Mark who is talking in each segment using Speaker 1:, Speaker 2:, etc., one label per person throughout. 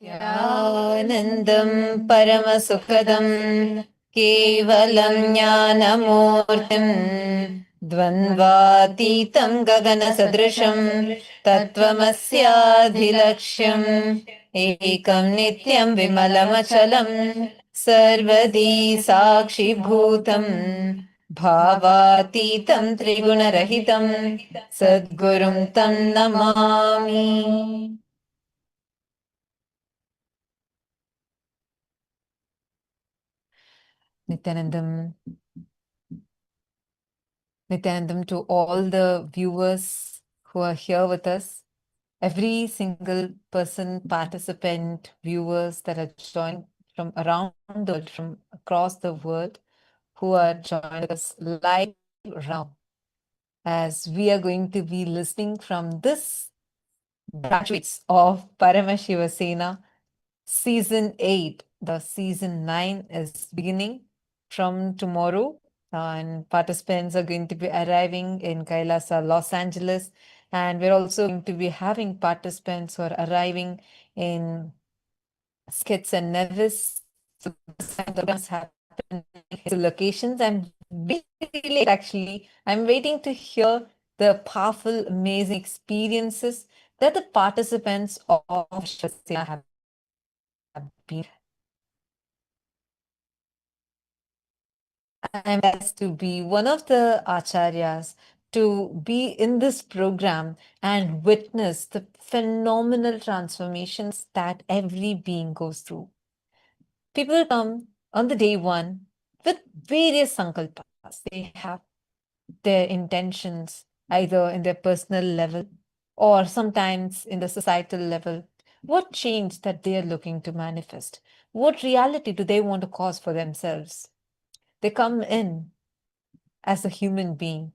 Speaker 1: आनन्दं परमसुखदं केवलं ज्ञानमूर्तिं द्वन्द्वातीतं गगनसदृशं तत्त्वमस्याधिलक्ष्यम् एकं नित्यं विमलमचलं सर्वदी साक्षिभूतं भावातीतं त्रिगुणरहितं सद्गुरुं तं Namami. Nithyanandam, Nithyanandam to all the viewers who are here with us, every single person, participant, viewers that are joined from around the world, from across the world, who are joined us live now, as we are going to be listening from this graduates of Paramashivasena Season 8. The Season 9 is beginning from tomorrow, and participants are going to be arriving in KAILASA, Los Angeles, and we're also going to be having participants who are arriving in Skits and Nevis. So this time the programs happen in locations. I'm really actually, I'm waiting to hear the powerful, amazing experiences that the participants of Shivasena have been. I'm blessed to be one of the acharyas to be in this program and witness the phenomenal transformations that every being goes through. People come on the day one with various sankalpas. They have their intentions either in their personal level or sometimes in the societal level. What change that they are looking to manifest? What reality do they want to cause for themselves? They come in as a human being,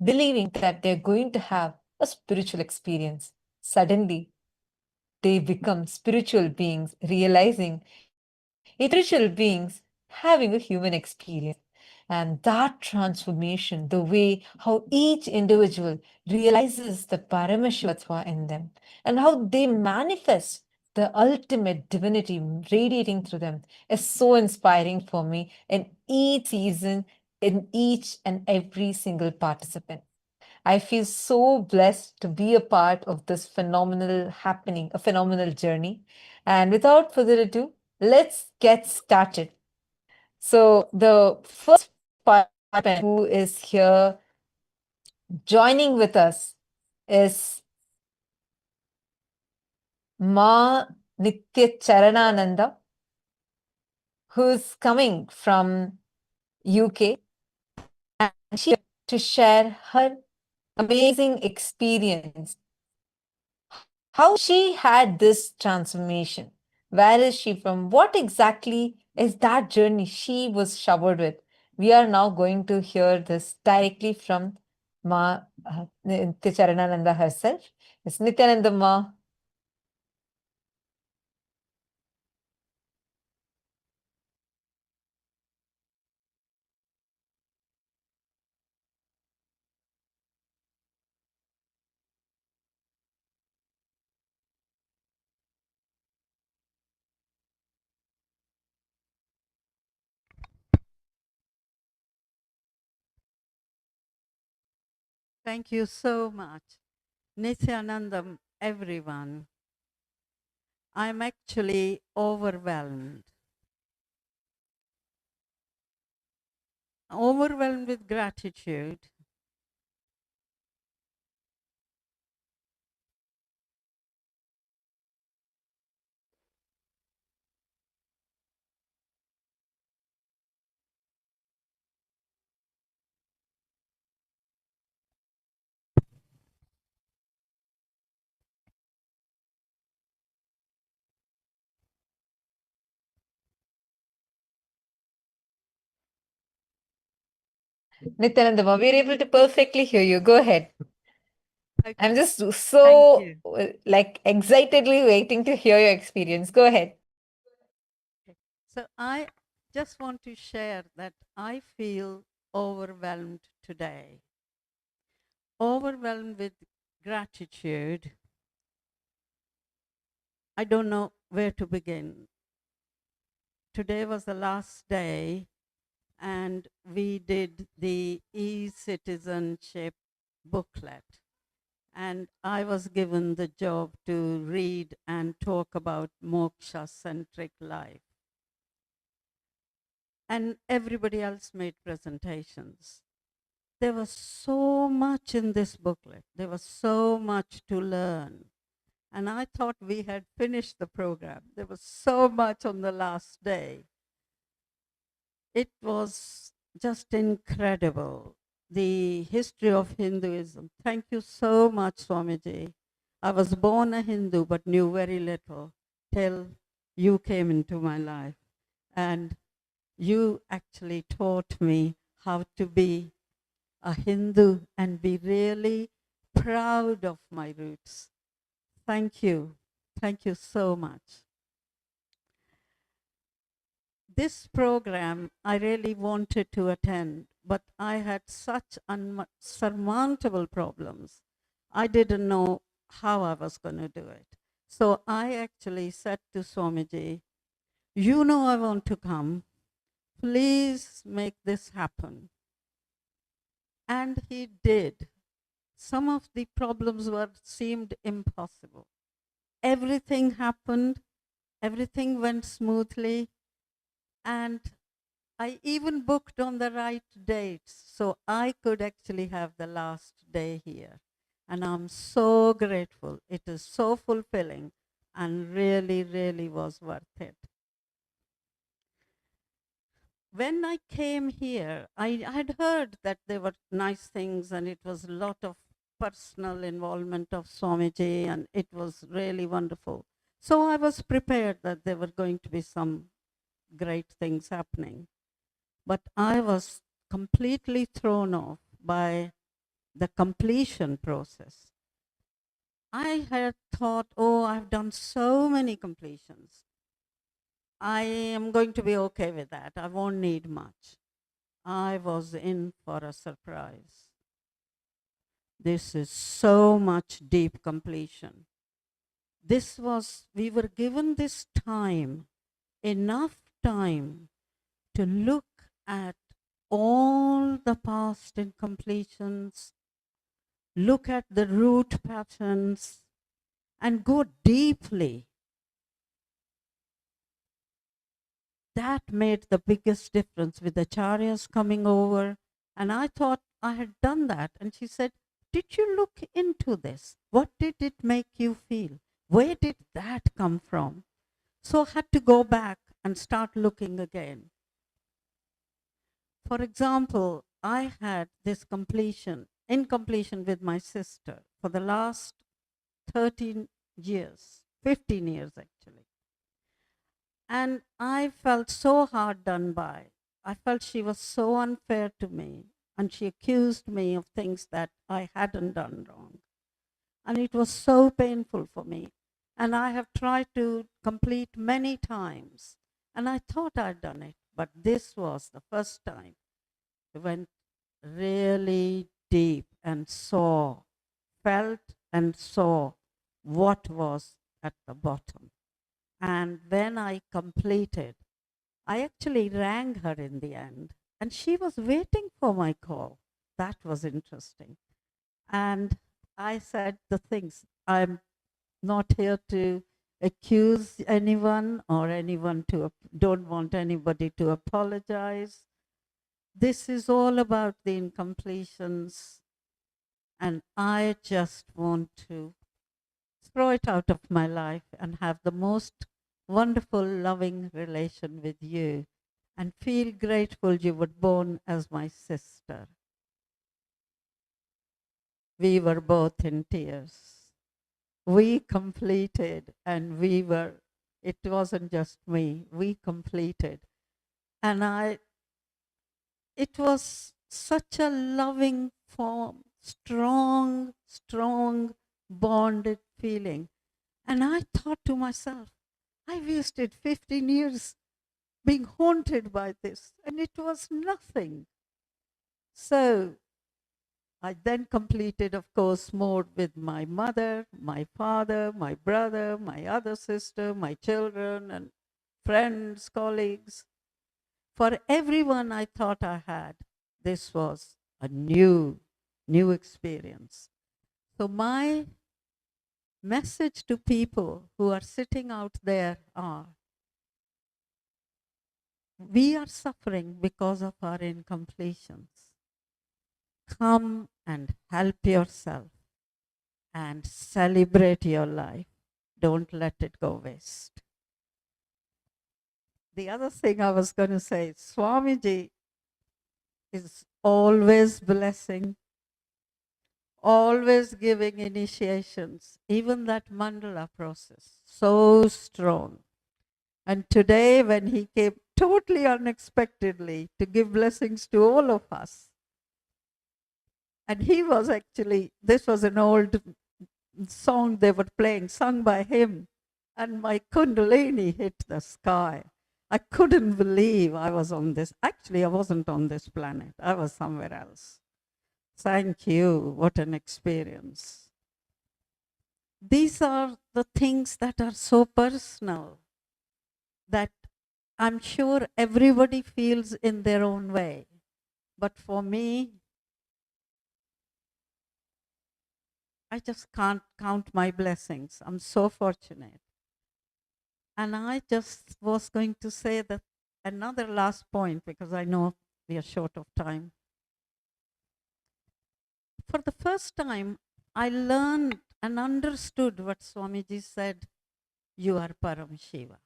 Speaker 1: believing that they're going to have a spiritual experience. Suddenly, they become spiritual beings, realizing spiritual beings having a human experience. And that transformation, the way how each individual realizes the Paramashivatva in them and how they manifest the ultimate divinity radiating through them, is so inspiring for me in each season, in each and every single participant. I feel so blessed to be a part of this phenomenal happening, a phenomenal journey. And without further ado, let's get started. So the first participant who is here joining with us is Ma Nithyananda, who's coming from UK, and she to share her amazing experience, how she had this transformation. Where is she from? What exactly is that journey she was showered with? We are now going to hear this directly from Ma Nityacharanananda herself. It's Nityananda Ma.
Speaker 2: Thank you so much. Nithyanandam, everyone. I'm actually overwhelmed. Overwhelmed with gratitude.
Speaker 1: Nityananda Ma, we're able to perfectly hear you. Go ahead. I'm
Speaker 2: Okay,
Speaker 1: just
Speaker 2: thank
Speaker 1: so
Speaker 2: you.
Speaker 1: like excitedly waiting to hear your experience. Go ahead.
Speaker 2: So I just want to share that I feel overwhelmed today. Overwhelmed with gratitude. I don't know where to begin. Today was the last day, and we did the e-citizenship booklet. And I was given the job to read and talk about moksha-centric life. And everybody else made presentations. There was so much in this booklet. There was so much to learn. And I thought we had finished the program. There was so much on the last day. It was just incredible. The history of Hinduism. Thank you so much, Swamiji. I was born a Hindu but knew very little till you came into my life. And you actually taught me how to be a Hindu and be really proud of my roots. Thank you. Thank you so much. This program I really wanted to attend, but I had such unsurmountable problems. I didn't know how I was going to do it. So I actually said to Swamiji, you know I want to come. Please make this happen. And he did. Some of the problems seemed impossible. Everything happened. Everything went smoothly. And I even booked on the right dates, so I could actually have the last day here. And I'm so grateful. It is so fulfilling and really, really was worth it. When I came here, I had heard that there were nice things and it was a lot of personal involvement of Swamiji and it was really wonderful. So I was prepared that there were going to be some great things happening. But I was completely thrown off by the completion process. I had thought, oh, I've done so many completions. I am going to be okay with that. I won't need much. I was in for a surprise. This is so much deep completion. We were given this time, enough time to look at all the past incompletions, look at the root patterns, and go deeply. That made the biggest difference with the acharyas coming over. And I thought I had done that. And she said, did you look into this? What did it make you feel? Where did that come from? So I had to go back and start looking again. For example, I had this incompletion with my sister for the last 13 years, 15 years actually. And I felt so hard done by. I felt she was so unfair to me and she accused me of things that I hadn't done wrong. And it was so painful for me. And I have tried to complete many times. And I thought I'd done it, but this was the first time. I went really deep and felt and saw what was at the bottom. And when I completed, I actually rang her in the end, and she was waiting for my call. That was interesting. And I said the things, I'm not here to accuse anyone or don't want anybody to apologize. This is all about the incompletions, and I just want to throw it out of my life and have the most wonderful, loving relation with you and feel grateful you were born as my sister. We were both in tears. We completed and it wasn't just me, we completed. And it was such a loving form, strong, bonded feeling. And I thought to myself, I wasted 15 years being haunted by this, and it was nothing. So I then completed, of course, more with my mother, my father, my brother, my other sister, my children, and friends, colleagues. For everyone I thought I had, this was a new experience. So, my message to people who are sitting out there are, we are suffering because of our incompletions. Come and help yourself and celebrate your life. Don't let it go waste. The other thing I was going to say, Swamiji is always blessing, always giving initiations, even that mandala process, so strong. And today, when he came totally unexpectedly to give blessings to all of us, and he was actually, this was an old song they were playing, sung by him, and my Kundalini hit the sky. I couldn't believe I was on this. Actually, I wasn't on this planet, I was somewhere else. Thank you. What an experience. These are the things that are so personal that I'm sure everybody feels in their own way. But for me, I just can't count my blessings. I'm so fortunate. And I just was going to say that another last point, because I know we are short of time. For the first time, I learned and understood what Swamiji said, you are Param Shiva.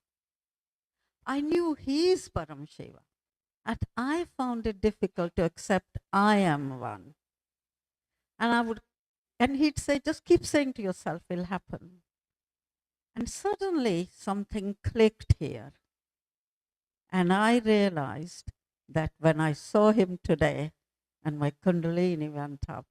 Speaker 2: I knew he is Param Shiva. And I found it difficult to accept I am one. And he'd say, just keep saying to yourself, it'll happen. And suddenly something clicked here. And I realized that when I saw him today and my Kundalini went up,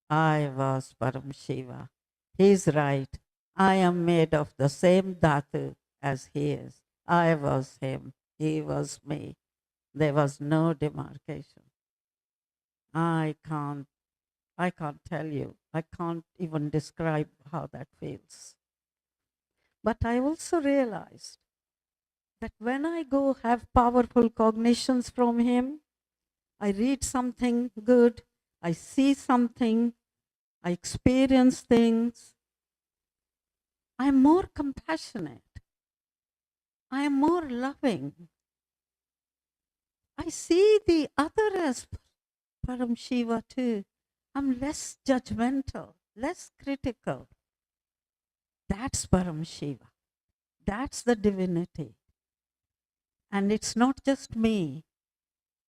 Speaker 2: I was Param Shiva. He's right. I am made of the same dhatu as he is. I was him. He was me. There was no demarcation. I can't tell you. I can't even describe how that feels. But I also realized that when I go have powerful cognitions from him, I read something good, I see something, I experience things, I'm more compassionate, I am more loving. I see the other as Param Shiva too. I'm less judgmental, less critical. That's Param Shiva. That's the divinity. And it's not just me.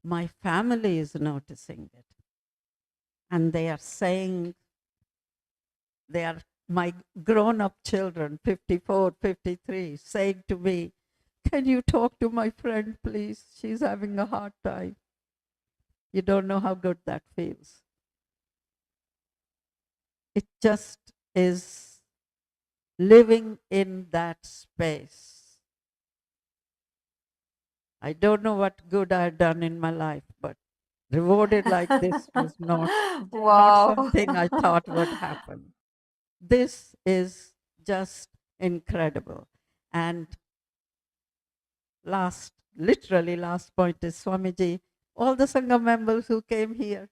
Speaker 2: My family is noticing it. And they are saying, they are my grown-up children, 54, 53, saying to me, can you talk to my friend, please? She's having a hard time. You don't know how good that feels. It just is living in that space. I don't know what good I've done in my life, but rewarded like this was not
Speaker 1: Wow.
Speaker 2: something I thought would happen. This is just incredible. And literally last point is Swamiji, all the Sangha members who came here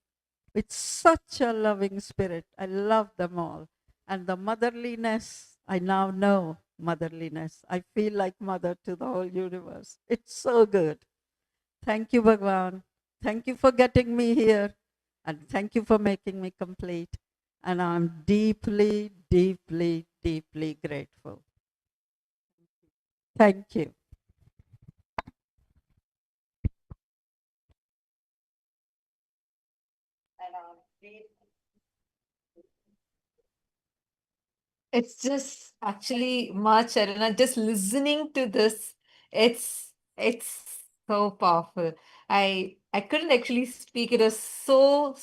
Speaker 2: with such a loving spirit. I love them all. And the motherliness, I now know motherliness. I feel like mother to the whole universe. It's so good. Thank you, Bhagwan. Thank you for getting me here. And thank you for making me complete. And I'm deeply, deeply, deeply grateful. Thank you.
Speaker 1: It's just actually much, Aruna. Just listening to this, it's so powerful. I couldn't actually speak. It was so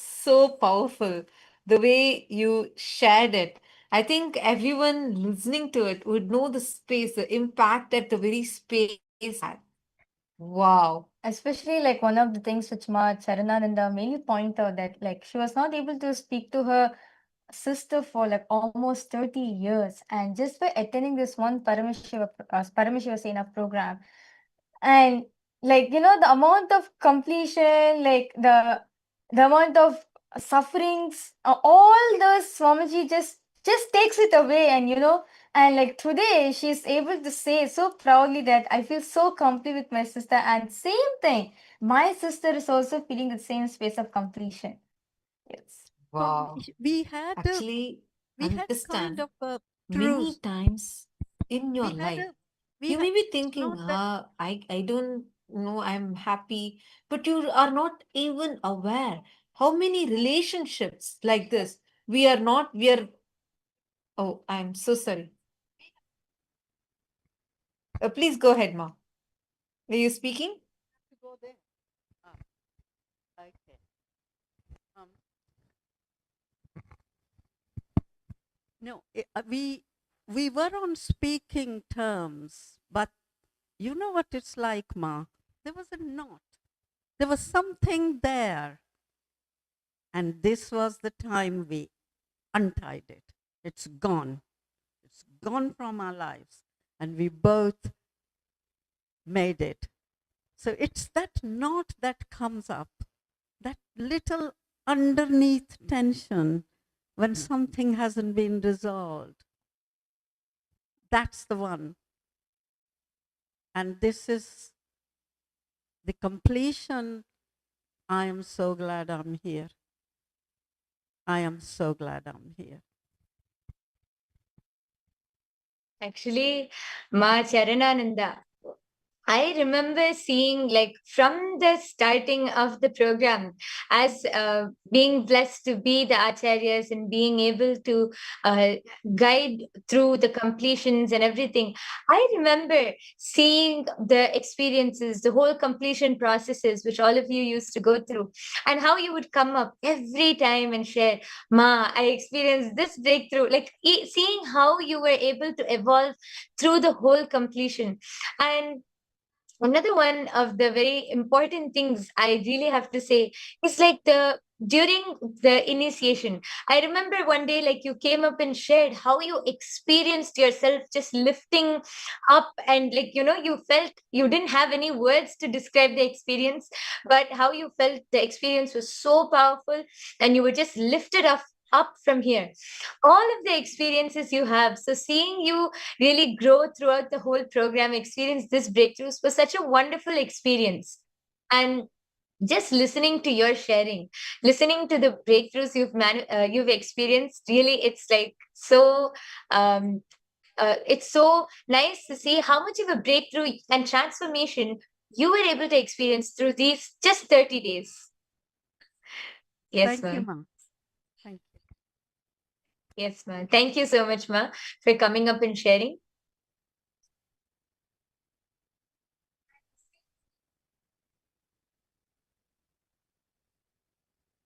Speaker 1: powerful. The way you shared it. I think everyone listening to it would know the space, the impact that the very space had. Wow.
Speaker 3: especially like one of the things which Ma Charanananda mainly point out that like she was not able to speak to her sister for like almost 30 years, and just by attending this one Paramashivasena program, and like the amount of completion, like the amount of sufferings, all those Swamiji just takes it away. And and like today she's able to say so proudly that I feel so complete with my sister, and same thing, my sister is also feeling the same space of completion. Yes.
Speaker 2: So
Speaker 1: Wow.
Speaker 2: we had a
Speaker 1: Actually,
Speaker 2: kind
Speaker 1: understand
Speaker 2: of a
Speaker 1: many
Speaker 2: truce.
Speaker 1: times in your
Speaker 2: We had
Speaker 1: life,
Speaker 2: a we
Speaker 1: you
Speaker 2: had
Speaker 1: may be
Speaker 2: it's
Speaker 1: thinking,
Speaker 2: not that
Speaker 1: I don't know, I'm happy, but you are not even aware how many relationships like this we are, oh, I'm so sorry. Please go ahead, Ma. Were you speaking?
Speaker 2: to go there. Ah, okay. Um, no, we were on speaking terms, but you know what it's like, Ma. There was a knot. There was something there, and this was the time we untied it. It's gone. It's gone from our lives, and we both made it. So it's that knot that comes up, that little underneath tension when something hasn't been resolved. That's the one. And this is the completion. I am so glad I'm here. I am so glad I'm here.
Speaker 4: Actually, Ma Charanananda, I remember seeing like from the starting of the program as being blessed to be the acharyas and being able to uh, guide through the completions and everything. I remember seeing the experiences, the whole completion processes, which all of you used to go through, and how you would come up every time and share, Ma, I experienced this breakthrough, like seeing how you were able to evolve through the whole completion. And another one of the very important things I really have to say is like the during the initiation. I remember one day, like you came up and shared how you experienced yourself just lifting up, and like you felt you didn't have any words to describe the experience, but how you felt the experience was so powerful, and you were just lifted up from here, all of the experiences you have. So seeing you really grow throughout the whole program, experience this breakthroughs was such a wonderful experience. And just listening to your sharing, listening to the breakthroughs you've experienced, really, it's like so. It's so nice to see how much of a breakthrough and transformation you were able to experience through these just 30 days. Yes,
Speaker 2: Thank you,
Speaker 4: ma'am.
Speaker 2: Ma. Thank you.
Speaker 4: Yes, ma'am. Thank you so much, ma'am, for coming up and sharing.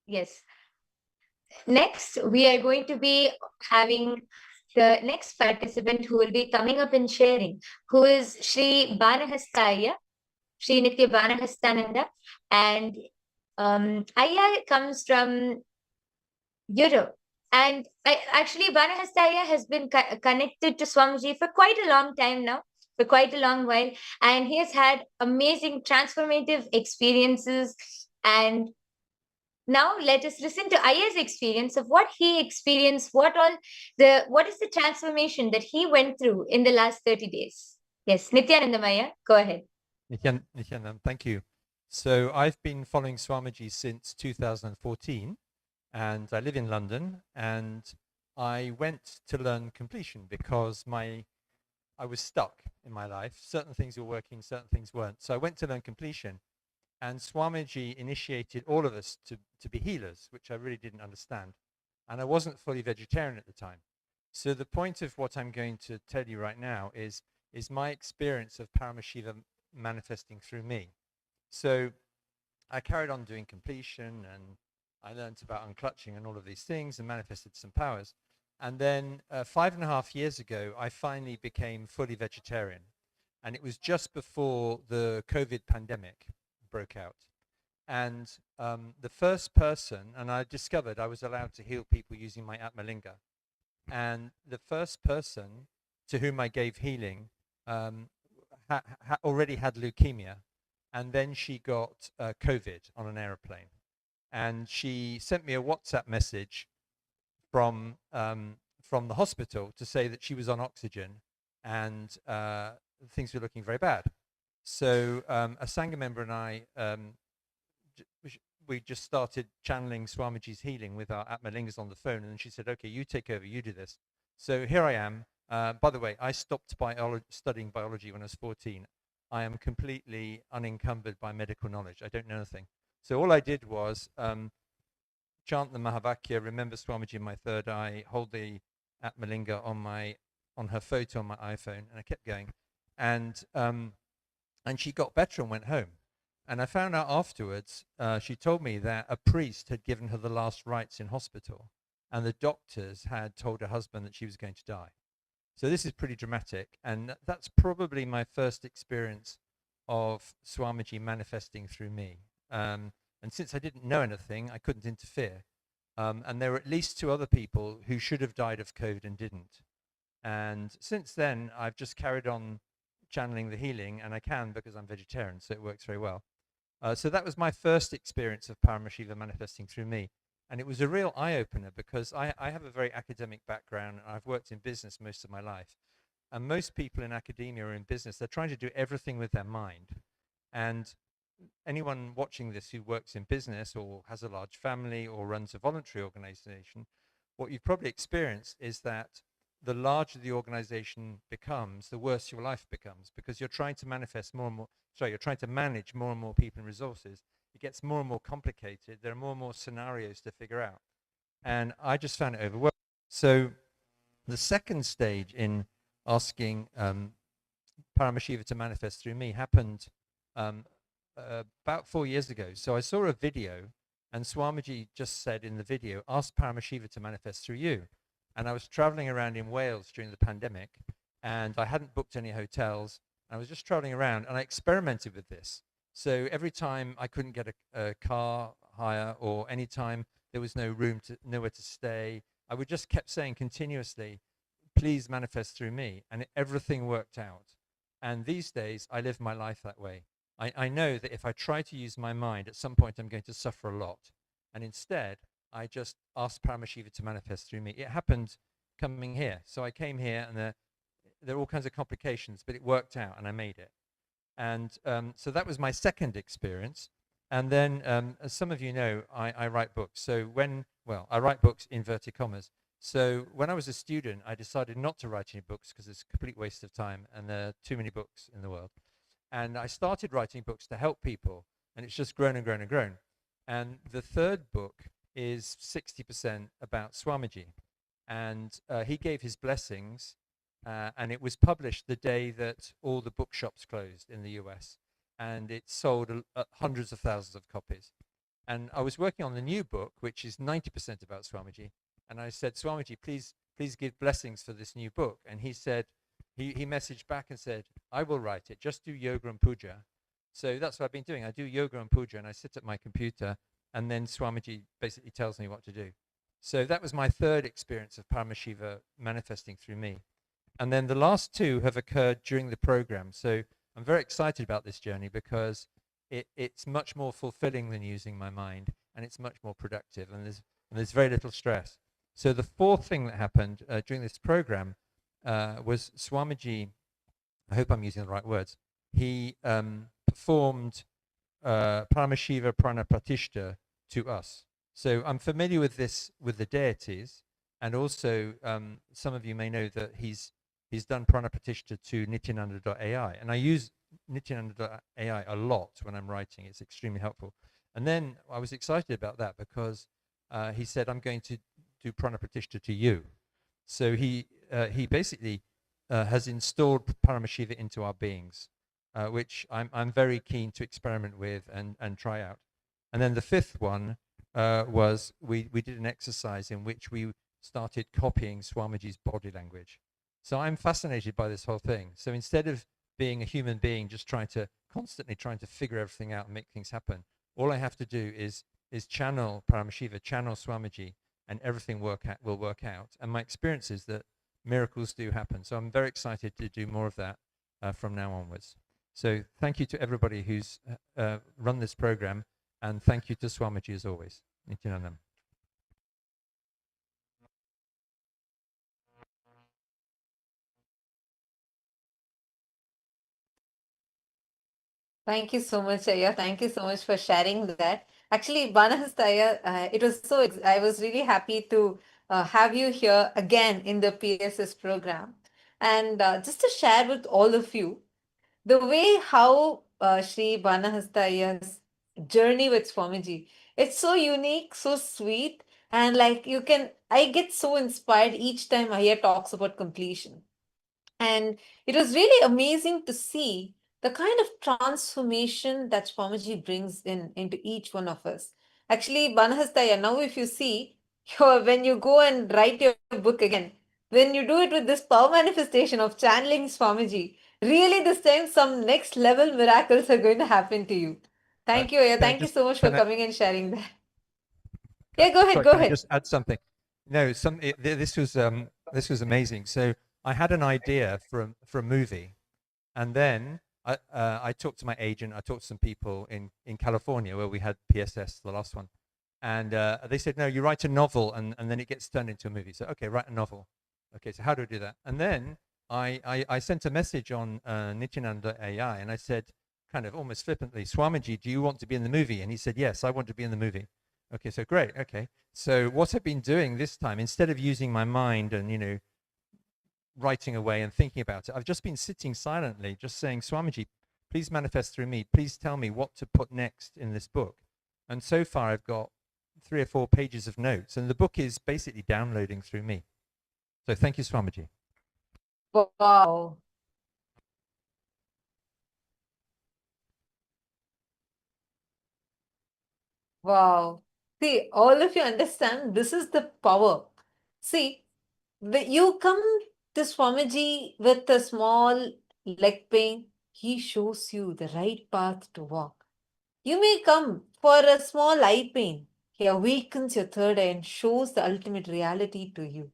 Speaker 4: Yes. Next, we are going to be having the next participant who will be coming up and sharing, who is Sri Banahastaya, Sri Nitya Banahastananda. And Aya comes from Europe. And actually, Banahastaya has been connected to Swamiji for quite a long time now, for quite a long while. And he has had amazing transformative experiences. And now let us listen to Aya's experience of what he experienced, what is the transformation that he went through in the last 30 days. Yes, Nithyananda Maya, go ahead.
Speaker 5: Nithyananda, thank you. So I've been following Swamiji since 2014, and I live in London, and I went to learn completion because I was stuck in my life. Certain things were working, certain things weren't. So I went to learn completion, and Swamiji initiated all of us to be healers, which I really didn't understand. And I wasn't fully vegetarian at the time. So the point of what I'm going to tell you right now is my experience of Paramashiva manifesting through me. So I carried on doing completion, and I learned about unclutching and all of these things and manifested some powers. And then 5.5 years ago, I finally became fully vegetarian. And it was just before the COVID pandemic. broke out. And the first person, and I discovered I was allowed to heal people using my Atmalinga. And the first person to whom I gave healing already had leukemia. And then she got COVID on an aeroplane. And she sent me a WhatsApp message from the hospital to say that she was on oxygen and things were looking very bad. So a Sangha member and I, we just started channeling Swamiji's healing with our Atmalingas on the phone, and then she said, okay, you take over, you do this. So here I am. By the way, I stopped studying biology when I was 14. I am completely unencumbered by medical knowledge. I don't know anything. So all I did was chant the Mahavakya, remember Swamiji in my third eye, hold the Atmalinga on her photo on my iPhone, and I kept going. And she got better and went home. And I found out afterwards, she told me that a priest had given her the last rites in hospital, and the doctors had told her husband that she was going to die. So this is pretty dramatic, and that's probably my first experience of Swamiji manifesting through me. And since I didn't know anything, I couldn't interfere. And there were at least 2 other people who should have died of COVID and didn't. And since then, I've just carried on channeling the healing, and I can because I'm vegetarian, so it works very well. So that was my first experience of Paramashiva manifesting through me. And it was a real eye-opener because I have a very academic background, and I've worked in business most of my life. And most people in academia or in business, they're trying to do everything with their mind. And anyone watching this who works in business or has a large family or runs a voluntary organization, what you've probably experienced is that the larger the organization becomes, the worse your life becomes, because you're trying to manifest more and more, you're trying to manage more and more people and resources. It gets more and more complicated. There are more and more scenarios to figure out. And I just found it overwhelming. So the second stage in asking Paramashiva to manifest through me happened about 4 years ago. So I saw a video, and Swamiji just said in the video, ask Paramashiva to manifest through you. And I was traveling around in Wales during the pandemic, and I hadn't booked any hotels. I was just traveling around, and I experimented with this. So every time I couldn't get a car hire, or any time there was nowhere to stay, I would just kept saying continuously, please manifest through me. And everything worked out. And these days, I live my life that way. I know that if I try to use my mind, at some point I'm going to suffer a lot. And instead, I just asked Paramashiva to manifest through me. It happened coming here. So I came here, and there are all kinds of complications, but it worked out, and I made it. And so that was my second experience. And then, as some of you know, I write books. So I write books in inverted commas. So when I was a student, I decided not to write any books because it's a complete waste of time, and there are too many books in the world. And I started writing books to help people, and it's just grown and grown and grown. And the third book is 60% about Swamiji. And he gave his blessings, and it was published the day that all the bookshops closed in the US. And it sold hundreds of thousands of copies. And I was working on the new book, which is 90% about Swamiji. And I said, Swamiji, please give blessings for this new book. And he said, he messaged back and said, I will write it, just do yoga and puja. So that's what I've been doing. I do yoga and puja, and I sit at my computer, and then Swamiji basically tells me what to do. So that was my third experience of Paramashiva manifesting through me. And then the last 2 have occurred during the program. So I'm very excited about this journey because it's much more fulfilling than using my mind, and it's much more productive, and there's very little stress. So the fourth thing that happened during this program was Swamiji, I hope I'm using the right words, he performed Paramashiva Prana Pratishta to us. So I'm familiar with this, with the deities, and also some of you may know that he's done Prana Pratishta to Nithyananda.ai, and I use Nithyananda.ai a lot when I'm writing. It's extremely helpful. And then I was excited about that because he said, I'm going to do Prana Pratishta to you. So he basically has installed Paramashiva into our beings, which I'm very keen to experiment with and try out. And then the fifth one was we did an exercise in which we started copying Swamiji's body language. So I'm fascinated by this whole thing. So instead of being a human being, just constantly trying to figure everything out and make things happen. All I have to do is channel Paramashiva, channel Swamiji, and everything will work out. And my experience is that miracles do happen. So I'm very excited to do more of that from now onwards. So thank you to everybody who's run this program, and thank you to Swamiji as always. Nithyananda.
Speaker 1: Thank you so much, Aya. Thank you so much for sharing that. Actually, Banahastaya, it was I was really happy to have you here again in the PSS program. And just to share with all of you, the way how Sri Banahastaya's journey with Swamiji, it's so unique, so sweet, and like I get so inspired each time Aya talks about completion. And it was really amazing to see the kind of transformation that Swamiji brings into each one of us. Actually, Banahastaya, now if you see, when you go and write your book again, when you do it with this power manifestation of channeling Swamiji, really this time some next level miracles are going to happen to you. Thank you, Aya. Thank you so much for coming and sharing that. Yeah, go ahead,
Speaker 5: sorry,
Speaker 1: go
Speaker 5: can
Speaker 1: ahead.
Speaker 5: I just add something? No, this was amazing. So I had an idea for a movie, and then I talked to my agent. I talked to some people in California where we had PSS, the last one, and they said, no, you write a novel, and then it gets turned into a movie. So okay, write a novel. Okay, so how do I do that? And then I sent a message on Nithyananda AI, and I said, kind of almost flippantly, Swamiji, do you want to be in the movie? And he said, yes, I want to be in the movie. Okay, so great. Okay, so what I've been doing this time, instead of using my mind and writing away and thinking about it, I've just been sitting silently, just saying, Swamiji, please manifest through me. Please tell me what to put next in this book. And so far, I've got 3 or 4 pages of notes, and the book is basically downloading through me. So thank you, Swamiji.
Speaker 1: Wow. Wow. See, all of you understand this is the power. See, you come to Swamiji with a small leg pain, he shows you the right path to walk. You may come for a small eye pain, he awakens your third eye and shows the ultimate reality to you.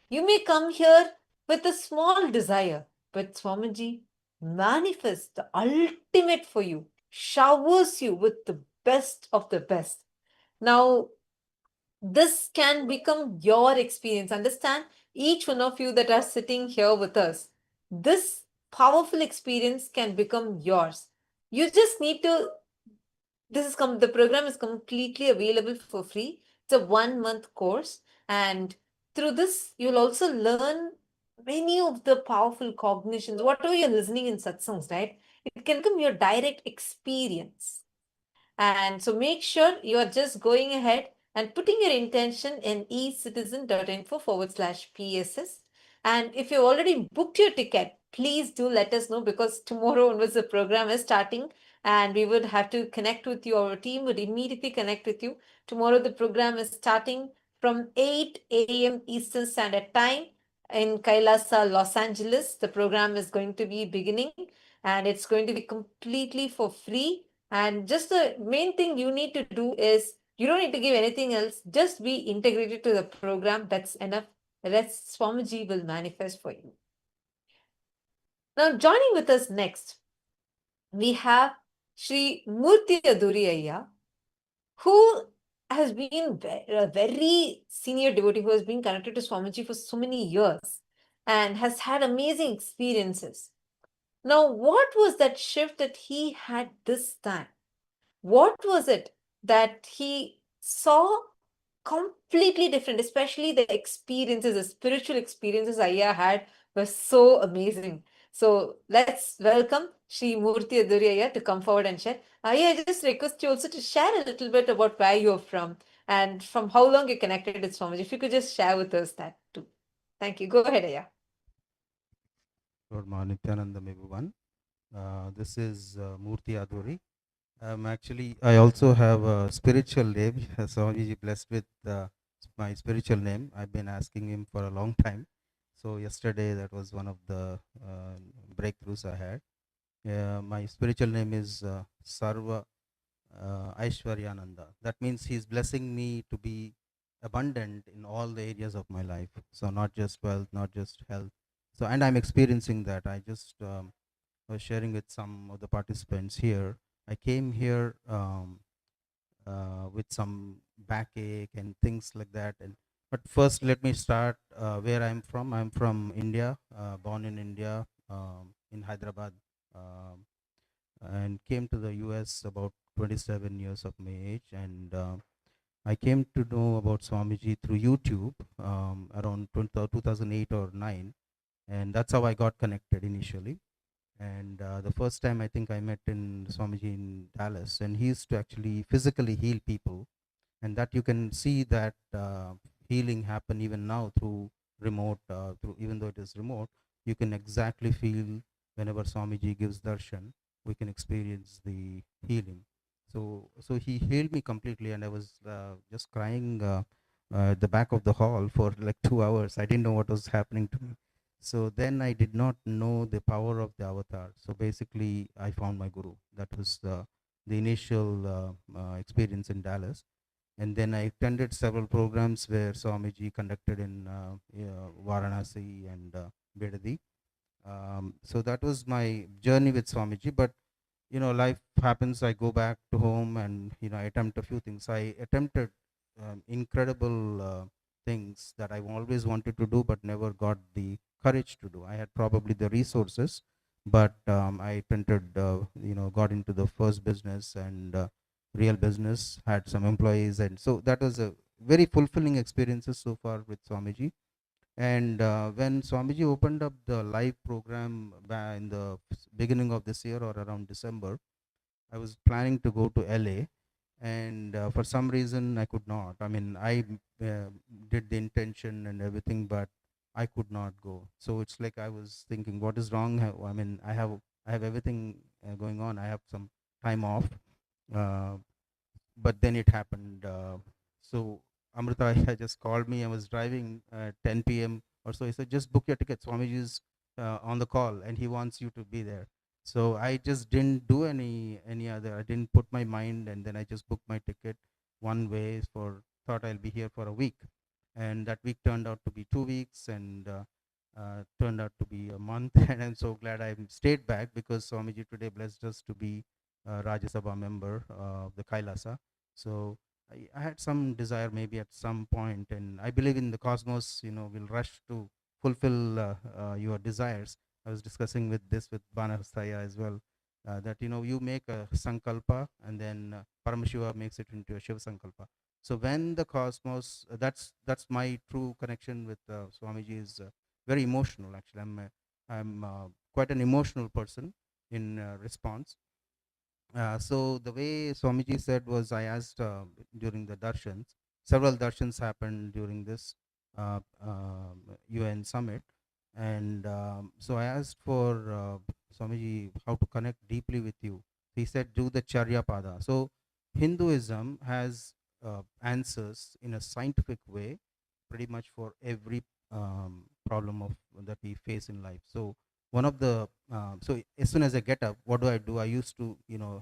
Speaker 1: You may come here with a small desire, but Swamiji manifests the ultimate for you, showers you with the best of the best. Now, this can become your experience. Understand, each one of you that are sitting here with us, this powerful experience can become yours. You just need to, the program is completely available for free. It's a 1-month course, and through this you'll also learn many of the powerful cognitions, whatever you're listening in satsangs, right? It can become your direct experience. And so make sure you are just going ahead and putting your intention in ecitizen.info/PSS. And if you've already booked your ticket, please do let us know, because tomorrow onwards the program is starting and we would have to connect with you. Our team would immediately connect with you. Tomorrow the program is starting from 8 a.m. Eastern Standard Time in KAILASA, Los Angeles. The program is going to be beginning and it's going to be completely for free. And just the main thing you need to do is you don't need to give anything else. Just be integrated to the program. That's enough. The rest Swamiji will manifest for you. Now, joining with us next, we have Sri Murthy Aduriyaya, who has been a very senior devotee who has been connected to Swamiji for so many years and has had amazing experiences. Now, what was that shift that he had this time? What was it that he saw completely different, especially the experiences, the spiritual experiences Aya had were so amazing. So let's welcome Sri Murthy Aduriyaya to come forward and share. Aya, I just request you also to share a little bit about where you're from and from how long you're connected with Swamiji. If you could just share with us that too. Thank you. Go ahead, Aya.
Speaker 6: Lord Nithyananda, everyone. This is Murthy Aduri. I also have a spiritual name. Swamiji blessed with my spiritual name. I've been asking him for a long time. So yesterday, that was one of the breakthroughs I had. My spiritual name is Sarva Aishwaryananda. That means he's blessing me to be abundant in all the areas of my life. So not just wealth, not just health. So, and I'm experiencing that. I just was sharing with some of the participants here. I came here with some backache and things like that. And but first, let me start where I'm from. I'm from India, born in India, in Hyderabad, um, and came to the US about 27 years of my age. And I came to know about Swamiji through YouTube around 2008 or 9, and that's how I got connected initially. And the first time I think I met in Swamiji in Dallas, and he used to actually physically heal people, and that you can see that healing happen even now through remote, through even though it is remote, you can exactly feel whenever Swamiji gives darshan, we can experience the healing. So he healed me completely, and I was just crying at the back of the hall for like 2 hours. I didn't know what was happening to me. So then I did not know the power of the avatar. So basically, I found my guru. That was the initial experience in Dallas. And then I attended several programs where Swamiji conducted in Varanasi and Bedadi. So that was my journey with Swamiji. But life happens. I go back to home, and I attempt a few things. I attempted incredible things that I always wanted to do, but never got the courage to do. I had probably the resources, but I attempted, got into the first business and real business, had some employees, and so that was a very fulfilling experiences so far with Swamiji. And when Swamiji opened up the live program in the beginning of this year or around December, I was planning to go to LA, and for some reason I could not. I mean, I did the intention and everything, but I could not go. So it's like I was thinking, what is wrong? I mean, I have everything going on. I have some time off, uh, but then it happened. So Amrita just called me. I was driving at 10 p.m. or so. He said, just book your ticket. Swamiji is on the call, and he wants you to be there. So I just didn't do any other. I didn't put my mind, and then I just booked my ticket one way for thought I'll be here for a week, and that week turned out to be 2 weeks, and turned out to be a month. And I'm so glad I stayed back because Swamiji today blessed us to be Rajya Sabha member of the Kailasa. So I had some desire maybe at some point, and I believe in the cosmos, will rush to fulfill your desires. I was discussing with Banahastaya as well, that you make a sankalpa, and then Paramashiva makes it into a Shiva sankalpa. So when the cosmos, that's my true connection with Swamiji is very emotional. Actually, I'm quite an emotional person in response. So the way Swamiji said was, I asked during the darshans, several darshans happened during this UN summit, and so I asked for Swamiji how to connect deeply with you. He said, do the Charya Pada. So Hinduism has answers in a scientific way, pretty much for every problem of that we face in life. So one of the so as soon as I get up, what do? I used to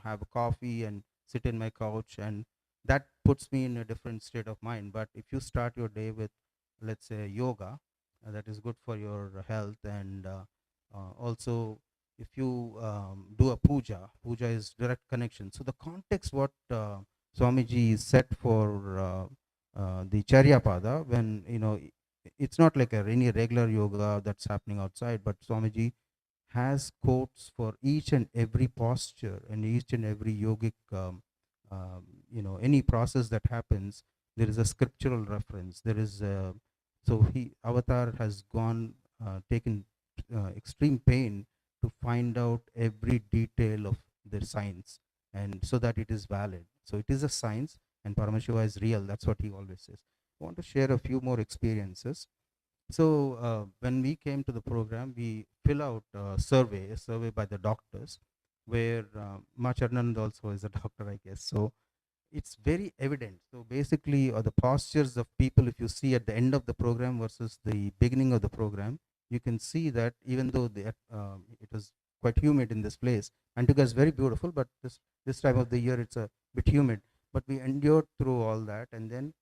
Speaker 6: have a coffee and sit in my couch, and that puts me in a different state of mind. But if you start your day with, let's say, yoga, that is good for your health. And also, if you do a puja is direct connection. So the context what Swamiji set for the Charya Pada, when it's not like any regular yoga that's happening outside, but Swamiji has quotes for each and every posture and each and every yogic, any process that happens. There is a scriptural reference. There is so he avatar has gone taken extreme pain to find out every detail of the science, and so that it is valid. So it is a science, and Paramashiva is real. That's what he always says. I want to share a few more experiences. So when we came to the program, we fill out a survey by the doctors, where Macharnand also is a doctor, I guess. So it's very evident. So basically, the postures of people, if you see at the end of the program versus the beginning of the program, you can see that even though it was quite humid in this place, Antigua is very beautiful, but this time of the year it's a bit humid. But we endured through all that, and then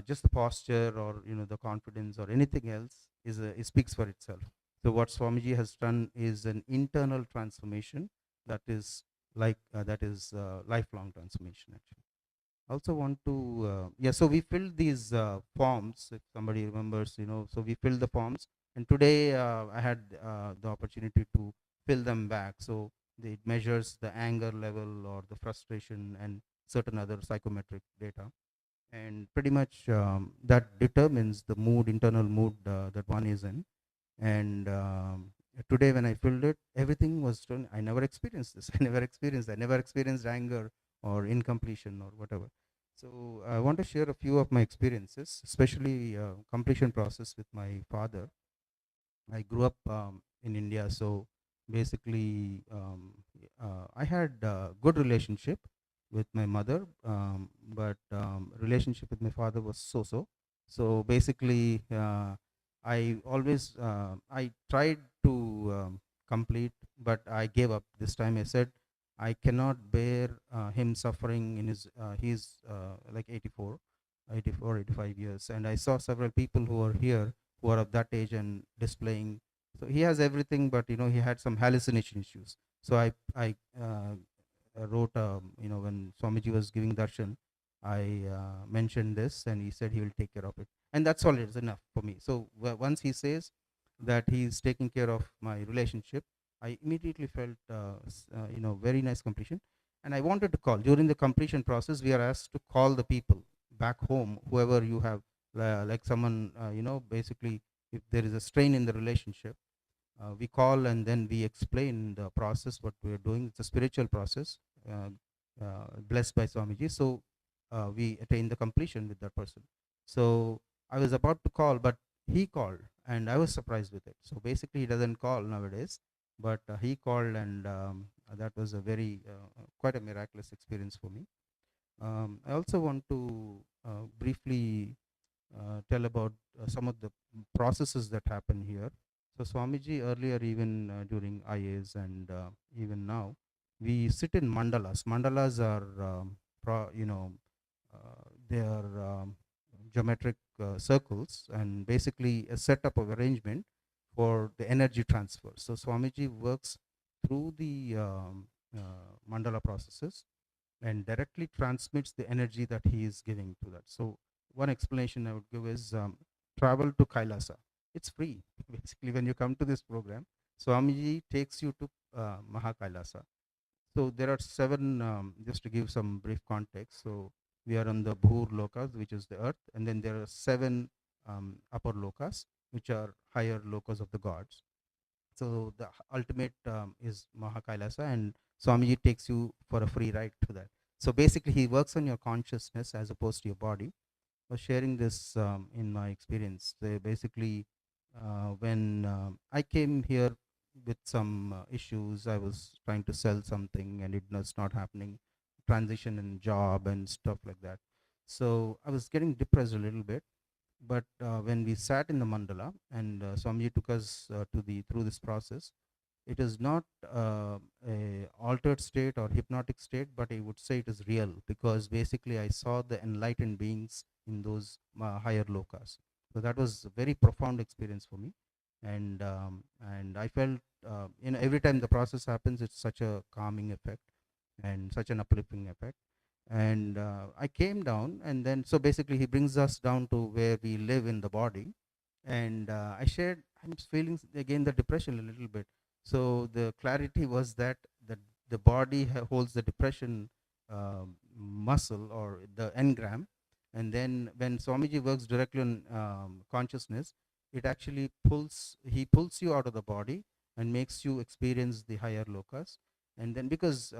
Speaker 6: just the posture or the confidence or anything else it speaks for itself. So what Swamiji has done is an internal transformation that is lifelong transformation actually. I also want to so we filled these forms, if somebody remembers, so we filled the forms, and today I had the opportunity to fill them back. So it measures the anger level or the frustration and certain other psychometric data, and pretty much that determines the mood, internal mood that one is in. And today when I filled it, everything was done. I never experienced this. I never experienced anger or incompletion or whatever. So I want to share a few of my experiences, especially completion process with my father. I grew up in India, so basically I had a good relationship with my mother, but relationship with my father was so. So basically, I tried to complete, but I gave up. This time I said I cannot bear him suffering in his he's like 85 years, and I saw several people who are here who are of that age and displaying. So he has everything, but he had some hallucination issues. So I wrote, when Swamiji was giving darshan, I mentioned this, and he said he will take care of it, and that's all. It's enough for me. So once he says that he's taking care of my relationship, I immediately felt very nice completion, and I wanted to call during the completion process. We are asked to call the people back home, whoever you have, like someone, basically if there is a strain in the relationship, we call and then we explain the process what we are doing. It's a spiritual process, uh, blessed by Swamiji. So we attain the completion with that person. So I was about to call, but he called, and I was surprised with it. So basically he doesn't call nowadays, but he called, and that was a very quite a miraculous experience for me. I also want to briefly tell about some of the processes that happen here. So Swamiji earlier, even during IAs and even now, we sit in mandalas. Mandalas are, they are geometric circles, and basically a setup of arrangement for the energy transfer. So Swamiji works through the mandala processes and directly transmits the energy that he is giving to that. So one explanation I would give is travel to Kailasa. It's free. Basically, when you come to this program, Swamiji takes you to Mahakailasa. So there are seven, just to give some brief context. So we are on the Bhur Lokas, which is the earth, and then there are seven upper Lokas, which are higher Lokas of the gods. So the ultimate is Mahakailasa, and Swamiji takes you for a free ride to that. So basically, he works on your consciousness as opposed to your body. I was sharing this in my experience. They basically, when I came here with some issues, I was trying to sell something and it was not happening, transition in job and stuff like that. So I was getting depressed a little bit. But when we sat in the mandala and Swamiji took us through this process, it is not a altered state or hypnotic state, but I would say it is real, because basically I saw the enlightened beings in those higher lokas. So that was a very profound experience for me, and I felt every time the process happens, it's such a calming effect and such an uplifting effect. And I came down, and then so basically he brings us down to where we live in the body, and I shared, I'm feeling again the depression a little bit. So the clarity was that the body holds the depression muscle or the engram, and then when Swamiji works directly on consciousness, it actually he pulls you out of the body and makes you experience the higher lokas. And then because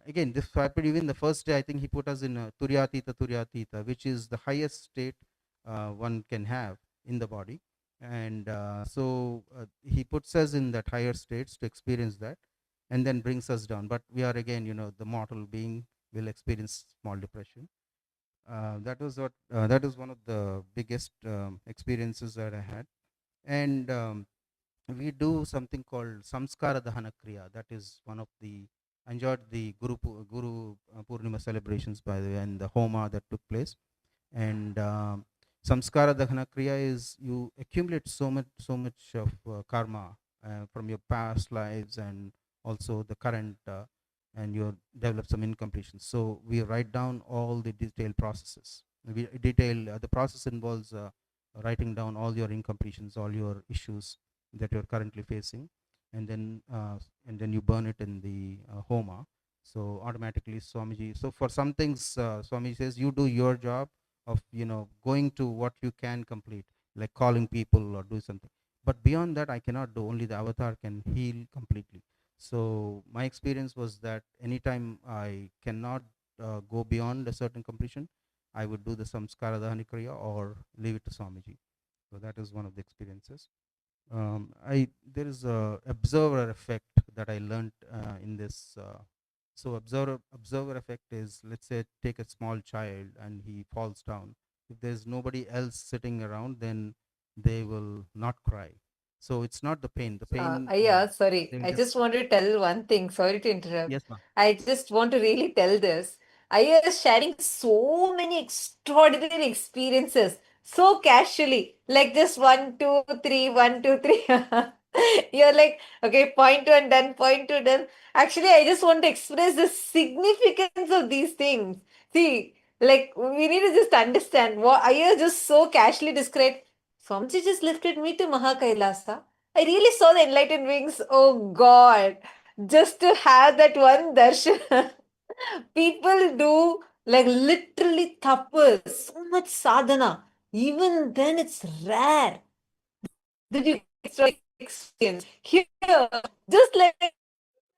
Speaker 6: again, this happened even the first day. I think he put us in Turyatita, which is the highest state one can have in the body. And so he puts us in that higher states to experience that, and then brings us down. But we are again, the mortal being will experience small depression. That was one of the biggest experiences that I had. And we do something called Samskara Dahana Kriya. That is one of the, I enjoyed the Guru Purnima celebrations, by the way, and the Homa that took place. And Samskara Dahana Kriya is you accumulate so much of karma from your past lives and also the current, and you develop some incompletions. So we write down all the detailed processes. We detail the process involves writing down all your incompletions, all your issues that you're currently facing, and then you burn it in the Homa. So automatically Swamiji. So for some things, Swamiji says you do your job of going to what you can complete, like calling people or do something. But beyond that, I cannot do. Only the avatar can heal completely. So my experience was that anytime I cannot go beyond a certain completion, I would do the samskara dahani kriya or leave it to Swamiji. So that is one of the experiences. I There is a observer effect that I learned in this. So observer effect is, let's say, take a small child and he falls down. If there's nobody else sitting around, then they will not cry. So it's not the pain. The pain,
Speaker 1: Yeah, sorry.
Speaker 6: they will
Speaker 1: I
Speaker 6: just,
Speaker 1: just want to tell one thing. Sorry to interrupt.
Speaker 6: yes, ma'am.
Speaker 1: I just want to really tell this. I was sharing so many extraordinary experiences so casually, like just one, two, three, one, two, three. You're like, okay, point one done, point two done. Actually, I just want to express the significance of these things. See, like we need to just understand what I just so casually described. Swamiji just lifted me to Mahakailasa. I really saw the enlightened wings. Oh God, just to have that one darshan. People do like literally tapas, so much sadhana. Even then, it's rare that you get experience. Here, just like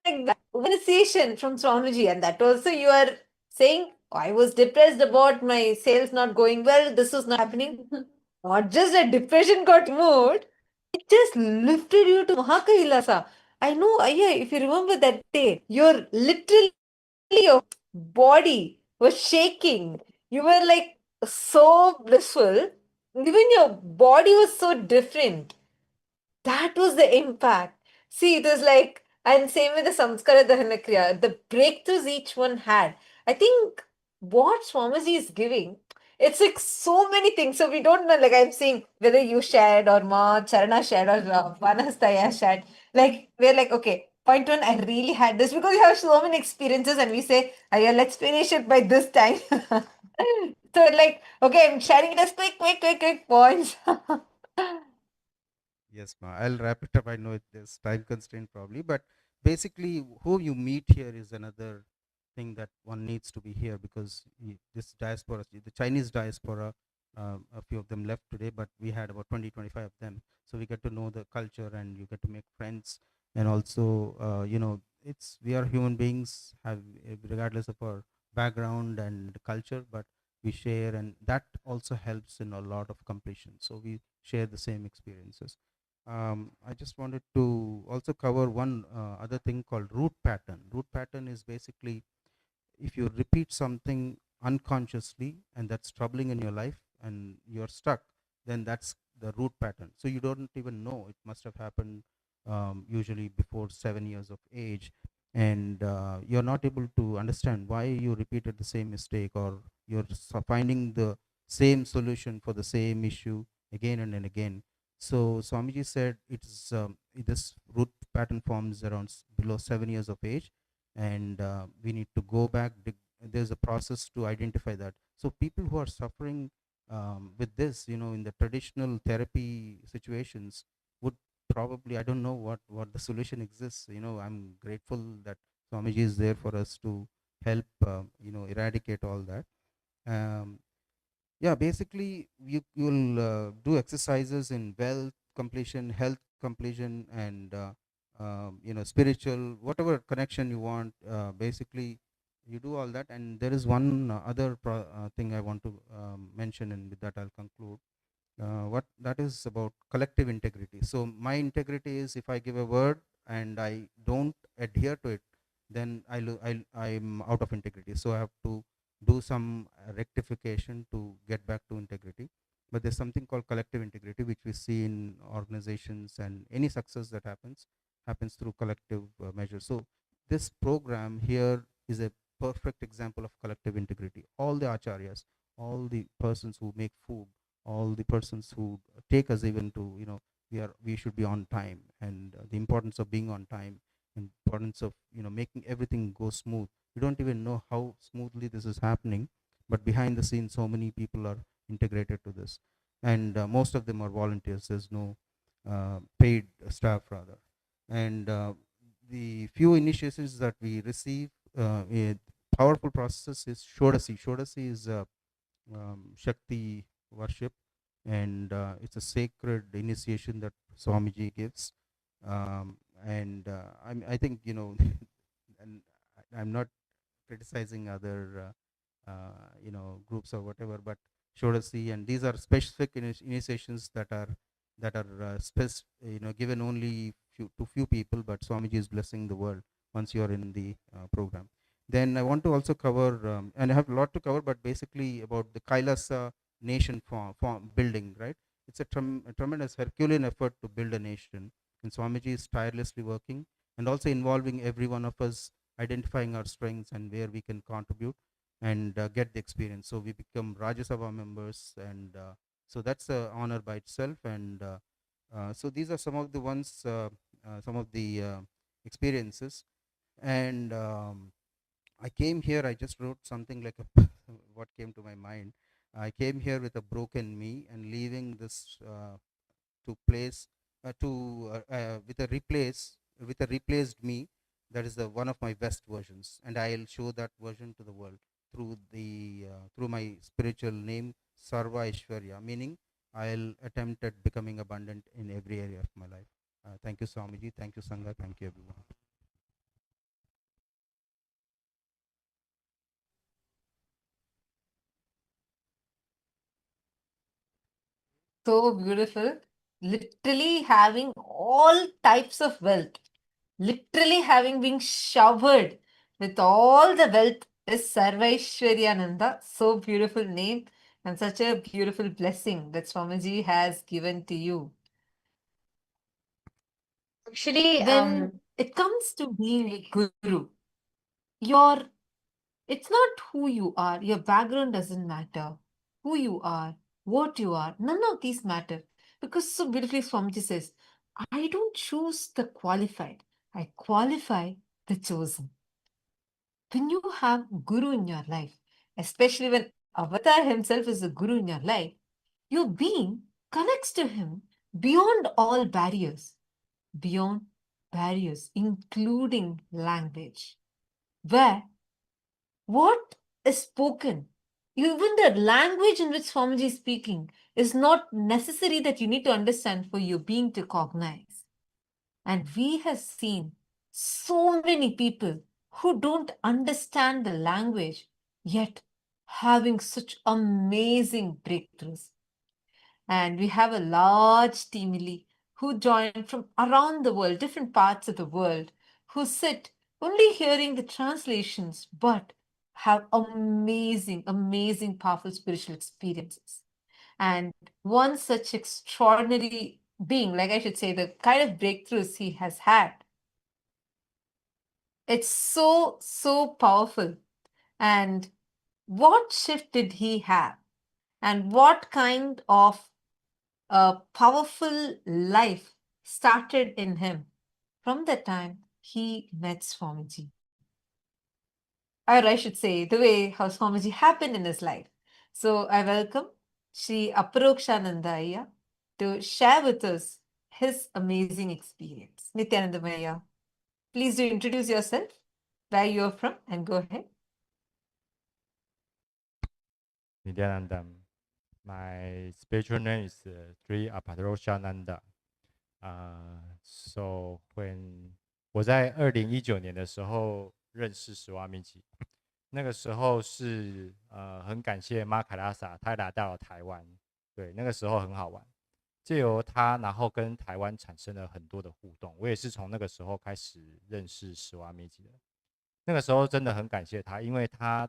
Speaker 1: that, one initiation from Swamiji, and that also you are saying, I was depressed about my sales not going well, this was not happening. Not just that depression got removed, it just lifted you to Mahakailasa. I know, Ayya, if you remember that day, your literally your body was shaking. You were like so blissful. Even your body was so different. That was the impact. See, it was like, and same with the Samskara Dahana Kriya, the breakthroughs each one had. I think what Swamiji is giving, it's like so many things. So we don't know, like I'm saying, whether you shared or Ma, Charana shared or Vanastaya shared. Like, we're like, okay, point one, I really had this because we have so many experiences and we say, yeah, let's finish it by this time. So, like, okay, I'm sharing it as quick points.
Speaker 6: Yes, ma. I'll wrap it up. I know there's time constraint probably, but basically, who you meet here is another thing that one needs to be here, because this diaspora, the Chinese diaspora, a few of them left today, but we had about 20, 25 of them. So we get to know the culture and you get to make friends. And also, we are human beings, have regardless of our background and culture, but we share, and that also helps in a lot of completion. So we share the same experiences. I just wanted to also cover one other thing called root pattern. Root pattern is basically, if you repeat something unconsciously and that's troubling in your life and you're stuck, then that's the root pattern. So you don't even know. It must have happened usually before 7 years of age, and you're not able to understand why you repeated the same mistake, or you're finding the same solution for the same issue again and again. So Swamiji said it's this root pattern forms around below 7 years of age, and we need to go back. There's a process to identify that. So people who are suffering with this, in the traditional therapy situations, would probably, I don't know what the solution exists. I'm grateful that Swamiji is there for us to help eradicate all that. um, yeah, basically you'll do exercises in wealth completion, health completion, and spiritual, whatever connection you want. Basically you do all that, and there is one other thing I want to mention, and with that I'll conclude. What that is about collective integrity. So my integrity is, if I give a word and I don't adhere to it, then I'm out of integrity. So I have to do some rectification to get back to integrity. but there's something called collective integrity, which we see in organizations, and any success that happens through collective measures. So this program here is a perfect example of collective integrity. All the acharyas, all the persons who make food, all the persons who take us even to, we should be on time, and the importance of being on time, importance of making everything go smooth. We don't even know how smoothly this is happening, but behind the scenes so many people are integrated to this, and most of them are volunteers. There's no paid staff rather. And the few initiatives that we receive, a powerful process is Shodasi is Shakti worship, and it's a sacred initiation that Swamiji gives. And I think, and I'm not criticizing other groups or whatever, but Shodasi, and these are specific initiations that are given only to few people, but Swamiji is blessing the world once you are in the program. Then I want to also cover, and I have a lot to cover, but basically about the Kailasa nation form building, right? It's a tremendous Herculean effort to build a nation, and Swamiji is tirelessly working and also involving every one of us, identifying our strengths and where we can contribute and get the experience. So we become Rajya Sabha members, and so that's an honor by itself. And so these are some of the ones, some of the experiences. And I came here, I just wrote something like what came to my mind. I came here with a broken me and leaving this to place with a replaced me, that is the one of my best versions, and I'll show that version to the world through my spiritual name, Sarva Aishwarya, meaning I'll attempt at becoming abundant in every area of my life. Thank you, Swamiji. Thank you, Sangha. Thank you, everyone.
Speaker 1: So beautiful. Literally having all types of wealth, literally having been showered with all the wealth is Sarvaishwaryananda. So beautiful name and such a beautiful blessing that Swamiji has given to you.
Speaker 4: Actually,
Speaker 1: When it comes to being a guru, your it's not who you are, your background doesn't matter. Who you are, what you are, none of these matter. Because so beautifully Swamiji says, I don't choose the qualified, I qualify the chosen. When you have Guru in your life, especially when Avatar himself is a Guru in your life, your being connects to him beyond all beyond barriers, including language, where what is spoken, even the language in which Swamiji is speaking, is not necessary that you need to understand for your being to cognize. And we have seen so many people who don't understand the language, yet having such amazing breakthroughs. And we have a large team who join from around the world, different parts of the world, who sit only hearing the translations, but have amazing, amazing, powerful spiritual experiences. And one such extraordinary being, like I should say, the kind of breakthroughs he has had, it's so, so powerful. And what shift did he have? And what kind of a powerful life started in him from the time he met Swamiji? Or I should say, the way how Swamiji happened in his life. So I welcome Sri Aparokshananda Ayya to share with us his amazing experience. Nithyananda Ayya, please do introduce yourself, where you're from, and go ahead.
Speaker 7: Nithyananda. My spiritual name is Sri Aparoshananda. So when 我在2019年的时候认识史瓦米吉，那个时候是很感谢妈凯拉萨，他来到了台湾，对，那个时候很好玩，借由他，然后跟台湾产生了很多的互动。我也是从那个时候开始认识史瓦米吉的。那个时候真的很感谢他，因为他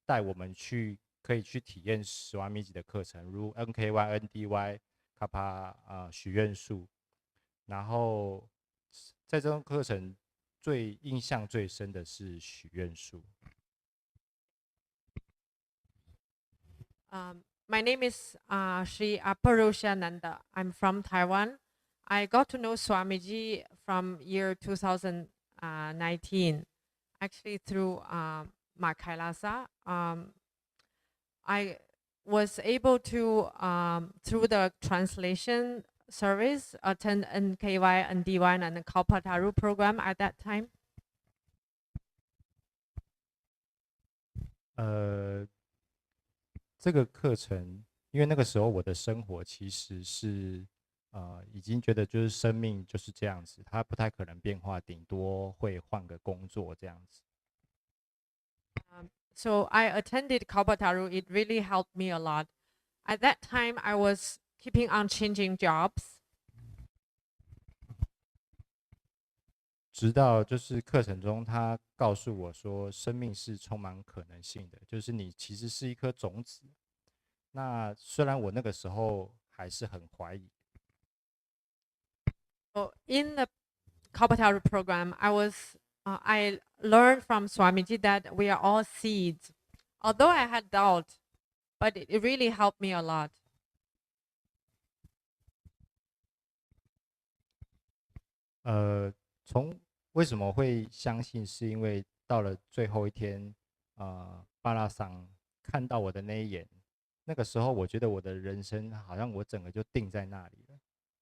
Speaker 7: 带我们去可以去体验史瓦米吉的课程，如 NKY、NDY、卡帕许愿树。然后在这种课程最印象最深的是许愿树。
Speaker 8: My name is Sri Paramashivasena. I'm from Taiwan. I got to know Swamiji from year 2019, actually through KAILASA. I was able to, through the translation service, attend NKY and D1 and the Kalpataru program at that time.
Speaker 7: 这个课程，因为那个时候我的生活其实是已经觉得就是生命就是这样子，它不太可能变化，顶多会换个工作这样子。
Speaker 8: So I attended Kalpataru. It really helped me a lot. At that time, I was keeping on changing jobs.
Speaker 7: 直到就是课程中，他告诉我说，生命是充满可能性的，就是你其实是一颗种子。那虽然我那个时候还是很怀疑。
Speaker 8: So in the Kalpataru program, I learned from Swamiji that we are all seeds. Although I had doubt, but it really helped me a lot.
Speaker 7: 从为什么会相信，是因为到了最后一天，巴拉桑看到我的那一眼，那个时候我觉得我的人生好像我整个就定在那里了，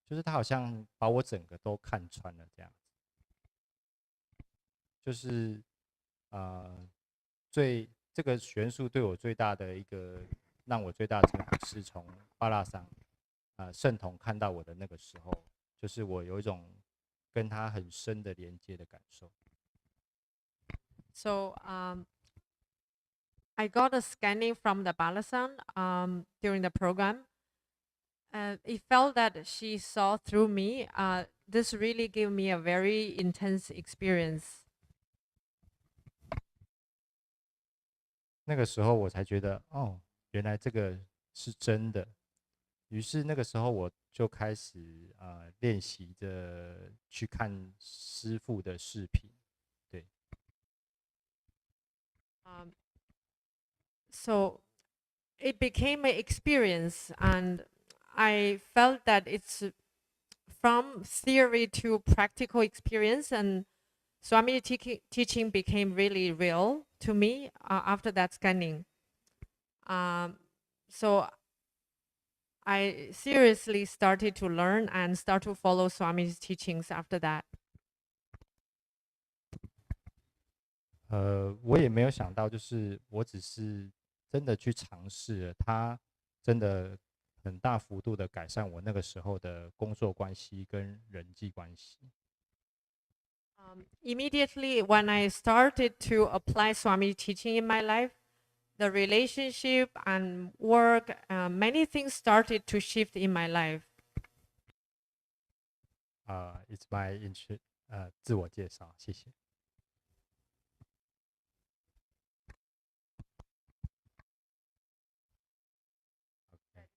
Speaker 7: 就是他好像把我整个都看穿了这样子。就是这个元素对我最大的一个让我最大的成长是从巴拉桑圣童看到我的那个时候，就是我有一种跟他很深的连接的感受。
Speaker 8: So I got a scanning from the Balasan during the program. It felt that she saw through me. This really gave me a very intense experience.
Speaker 7: 那个时候我才觉得，哦，原来这个是真的。于是那个时候我就开始练习着去看师父的视频，对。
Speaker 8: So it became an experience, and I felt that it's from theory to practical experience, and Swami teaching became really real to me after that scanning. So I seriously started to learn and start to follow Swami's teachings after that.
Speaker 7: 我也没有想到，就是我只是真的去尝试了，它真的很大幅度的改善我那个时候的工作关系跟人际关系。
Speaker 8: Immediately when I started to apply Swami teaching in my life, the relationship and work, many things started to shift in my life.
Speaker 7: It's my intro，自我介绍，谢谢。OK。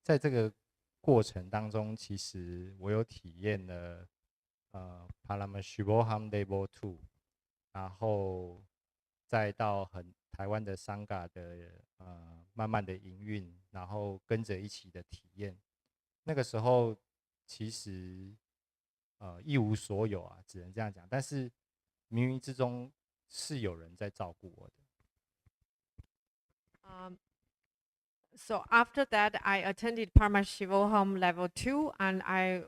Speaker 7: 在这个过程当中，其实我有体验了Paramashivasena Level 2，然后再到台湾的桑嘎的慢慢的营运，然后跟着一起的体验。那个时候其实一无所有啊，只能这样讲。但是冥冥之中是有人在照顾我的。
Speaker 8: So after that, I attended Paramashivasena Level 2, and I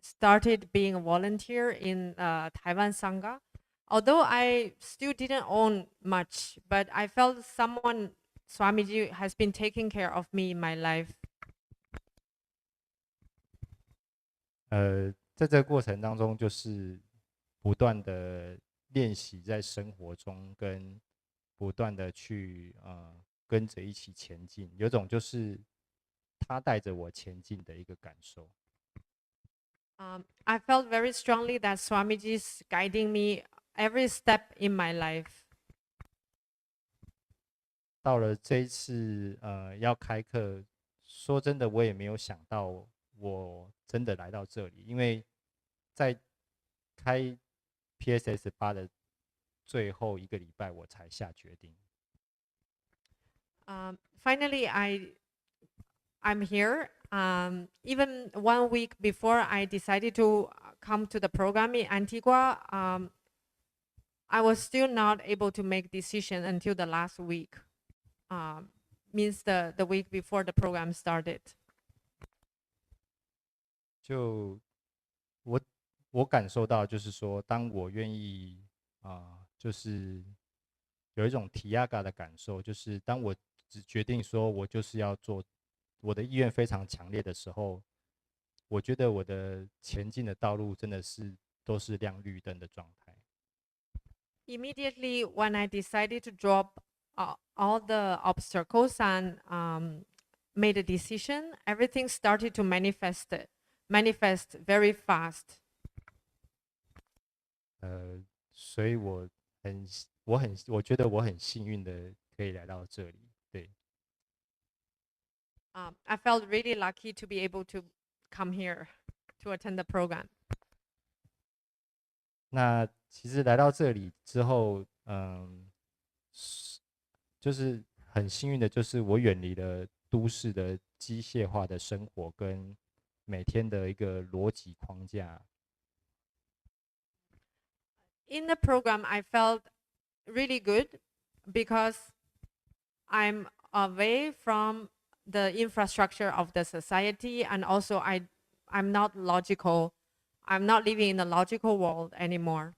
Speaker 8: started being a volunteer in Taiwan Sangha. Although I still didn't own much, but I felt someone, Swamiji, has been taking care of me in my life.
Speaker 7: 在这个过程当中，就是不断的练习在生活中，跟不断的去跟着一起前进，有种就是他带着我前进的一个感受。
Speaker 8: I felt very strongly that Swamiji is guiding me every step in my life.
Speaker 7: 到了这一次要开课，说真的，我也没有想到我真的来到这里，因为在开 PSS8的最后一个礼拜，我才下决定。
Speaker 8: Finally, I'm here. Even 1 week before I decided to come to the program in Antigua, I was still not able to make decision until the last week. Means the week before the program started.
Speaker 7: 就我感受到，就是说，当我愿意就是有一种提亚嘎的感受，就是当我只决定说我就是要做，我的意愿非常强烈的时候，我觉得我的前进的道路真的是都是亮绿灯的状态。
Speaker 8: Immediately when I decided to drop all the obstacles and made a decision, everything started to manifest very fast.
Speaker 7: 所以我觉得我很幸运的可以来到这里，对。
Speaker 8: I felt really lucky to be able to come here to attend the program.
Speaker 7: 那其实来到这里之后，就是很幸运的，就是我远离了都市的机械化的生活跟每天的一个逻辑框架。
Speaker 8: In the program, I felt really good because I'm away from the infrastructure of the society, and also I'm not logical. I'm not living in a logical world anymore.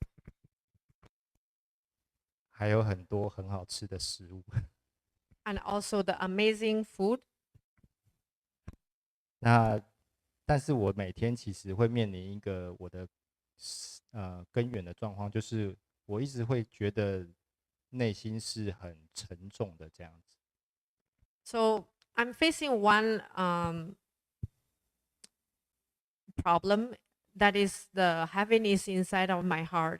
Speaker 7: 还有很多很好吃的食物。
Speaker 8: And also the amazing food.
Speaker 7: 那但是我每天其实会面临一个我的根源的状况，就是我一直会觉得内心是很沉重的这样子。
Speaker 8: So I'm facing one problem, that is the heaviness inside of my heart.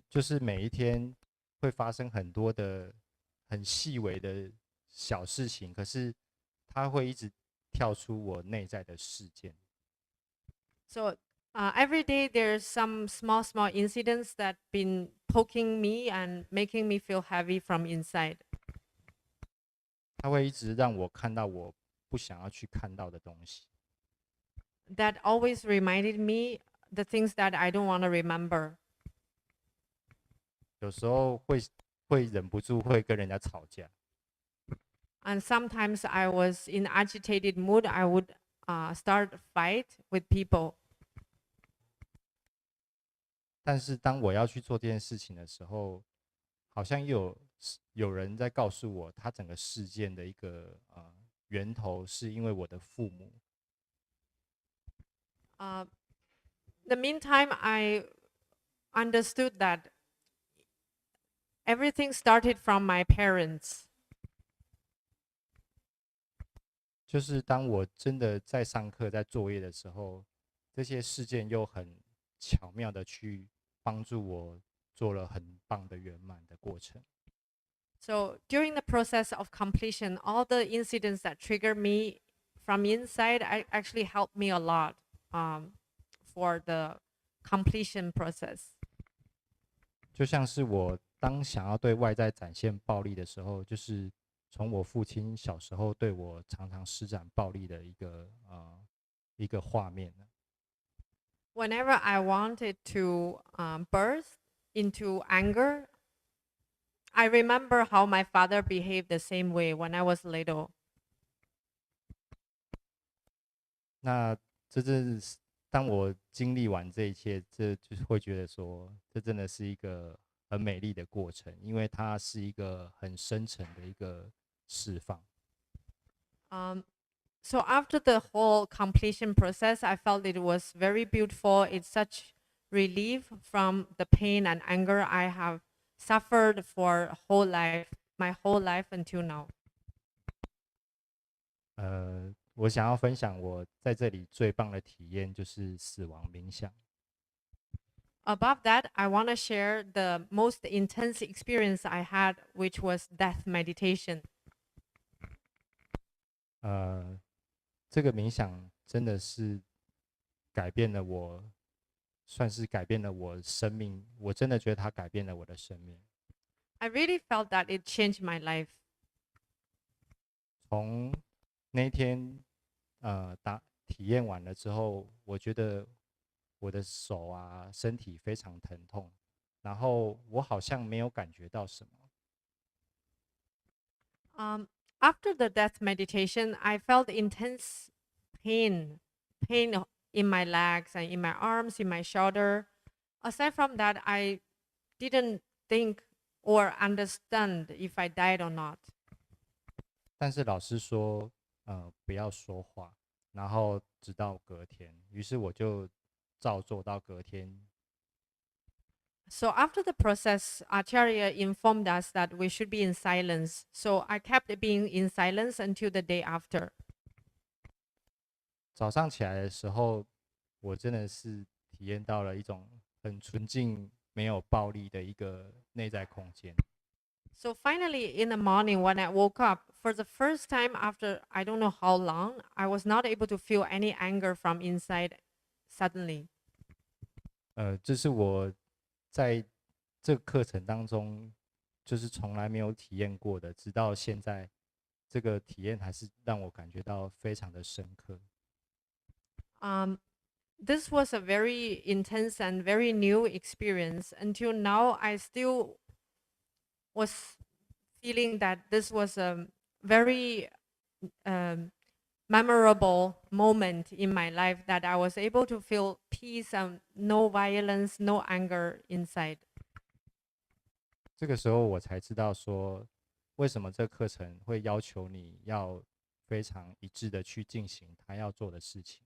Speaker 7: 就是每一天会发生很多的很细微的小事情，可是它会一直跳出我内在的事件。
Speaker 8: So every day there's some small incidents that been poking me and making me feel heavy from inside.
Speaker 7: 它会一直让我看到我不想要去看到的东西。
Speaker 8: That always reminded me the things that I don't want to remember.
Speaker 7: 有时候会忍不住会跟人家吵架。
Speaker 8: And sometimes I was in agitated mood. I would start a fight with people.
Speaker 7: 但是当我要去做这件事情的时候，好像有人在告诉我，他整个事件的一个源头是因为我的父母。
Speaker 8: The meantime, I understood that everything started from my parents.
Speaker 7: 就是当我真的在上课、在作业的时候，这些事件又很巧妙的去帮助我做了很棒的圆满的过程。
Speaker 8: So during the process of completion, all the incidents that trigger me from inside actually helped me a lot for the completion process.
Speaker 7: 就像是我当想要对外在展现暴力的时候，就是从我父亲小时候对我常常施展暴力的一个画面。
Speaker 8: Whenever I wanted to burst into anger, I remember how my father behaved the same way when I was little.
Speaker 7: 那这真是当我经历完这一切，这就是会觉得说，这真的是一个很美丽的过程，因为它是一个很深沉的一个释放。
Speaker 8: So after the whole completion process, I felt it was very beautiful. It's such relief from the pain and anger I have suffered for my whole life until now.
Speaker 7: 我想要分享我在这里最棒的体验就是死亡冥想。
Speaker 8: Above that, I want to share the most intense experience I had, which was death meditation.
Speaker 7: 这个冥想真的是改变了我，算是改变了我生命。我真的觉得它改变了我的生命。
Speaker 8: I really felt that it changed my life.
Speaker 7: 从那一天体验完了之后，我觉得我的手啊身体非常疼痛，然后我好像没有感觉到什么。
Speaker 8: After the death meditation, I felt intense pain in my legs and in my arms, in my shoulder. Aside from that, I didn't think or understand if I died or not.
Speaker 7: 但是老师说，不要说话，然后直到隔天。于是我就照做到隔天。
Speaker 8: So after the process, Acharya informed us that we should be in silence. So I kept being in silence until the day after.
Speaker 7: 早上起来的时候，我真的是体验到了一种很纯净、没有暴力的一个内在空间。
Speaker 8: So finally, in the morning when I woke up, for the first time after I don't know how long, I was not able to feel any anger from inside suddenly.
Speaker 7: 这是我在这个课程当中，就是从来没有体验过的，直到现在，这个体验还是让我感觉到非常的深刻。
Speaker 8: This was a very intense and very new experience. Until now, I still was feeling that this was a very memorable moment in my life, that I was able to feel peace and no violence, no anger inside.
Speaker 7: 这个时候我才知道说，为什么这课程会要求你要非常一致的去进行他要做的事情。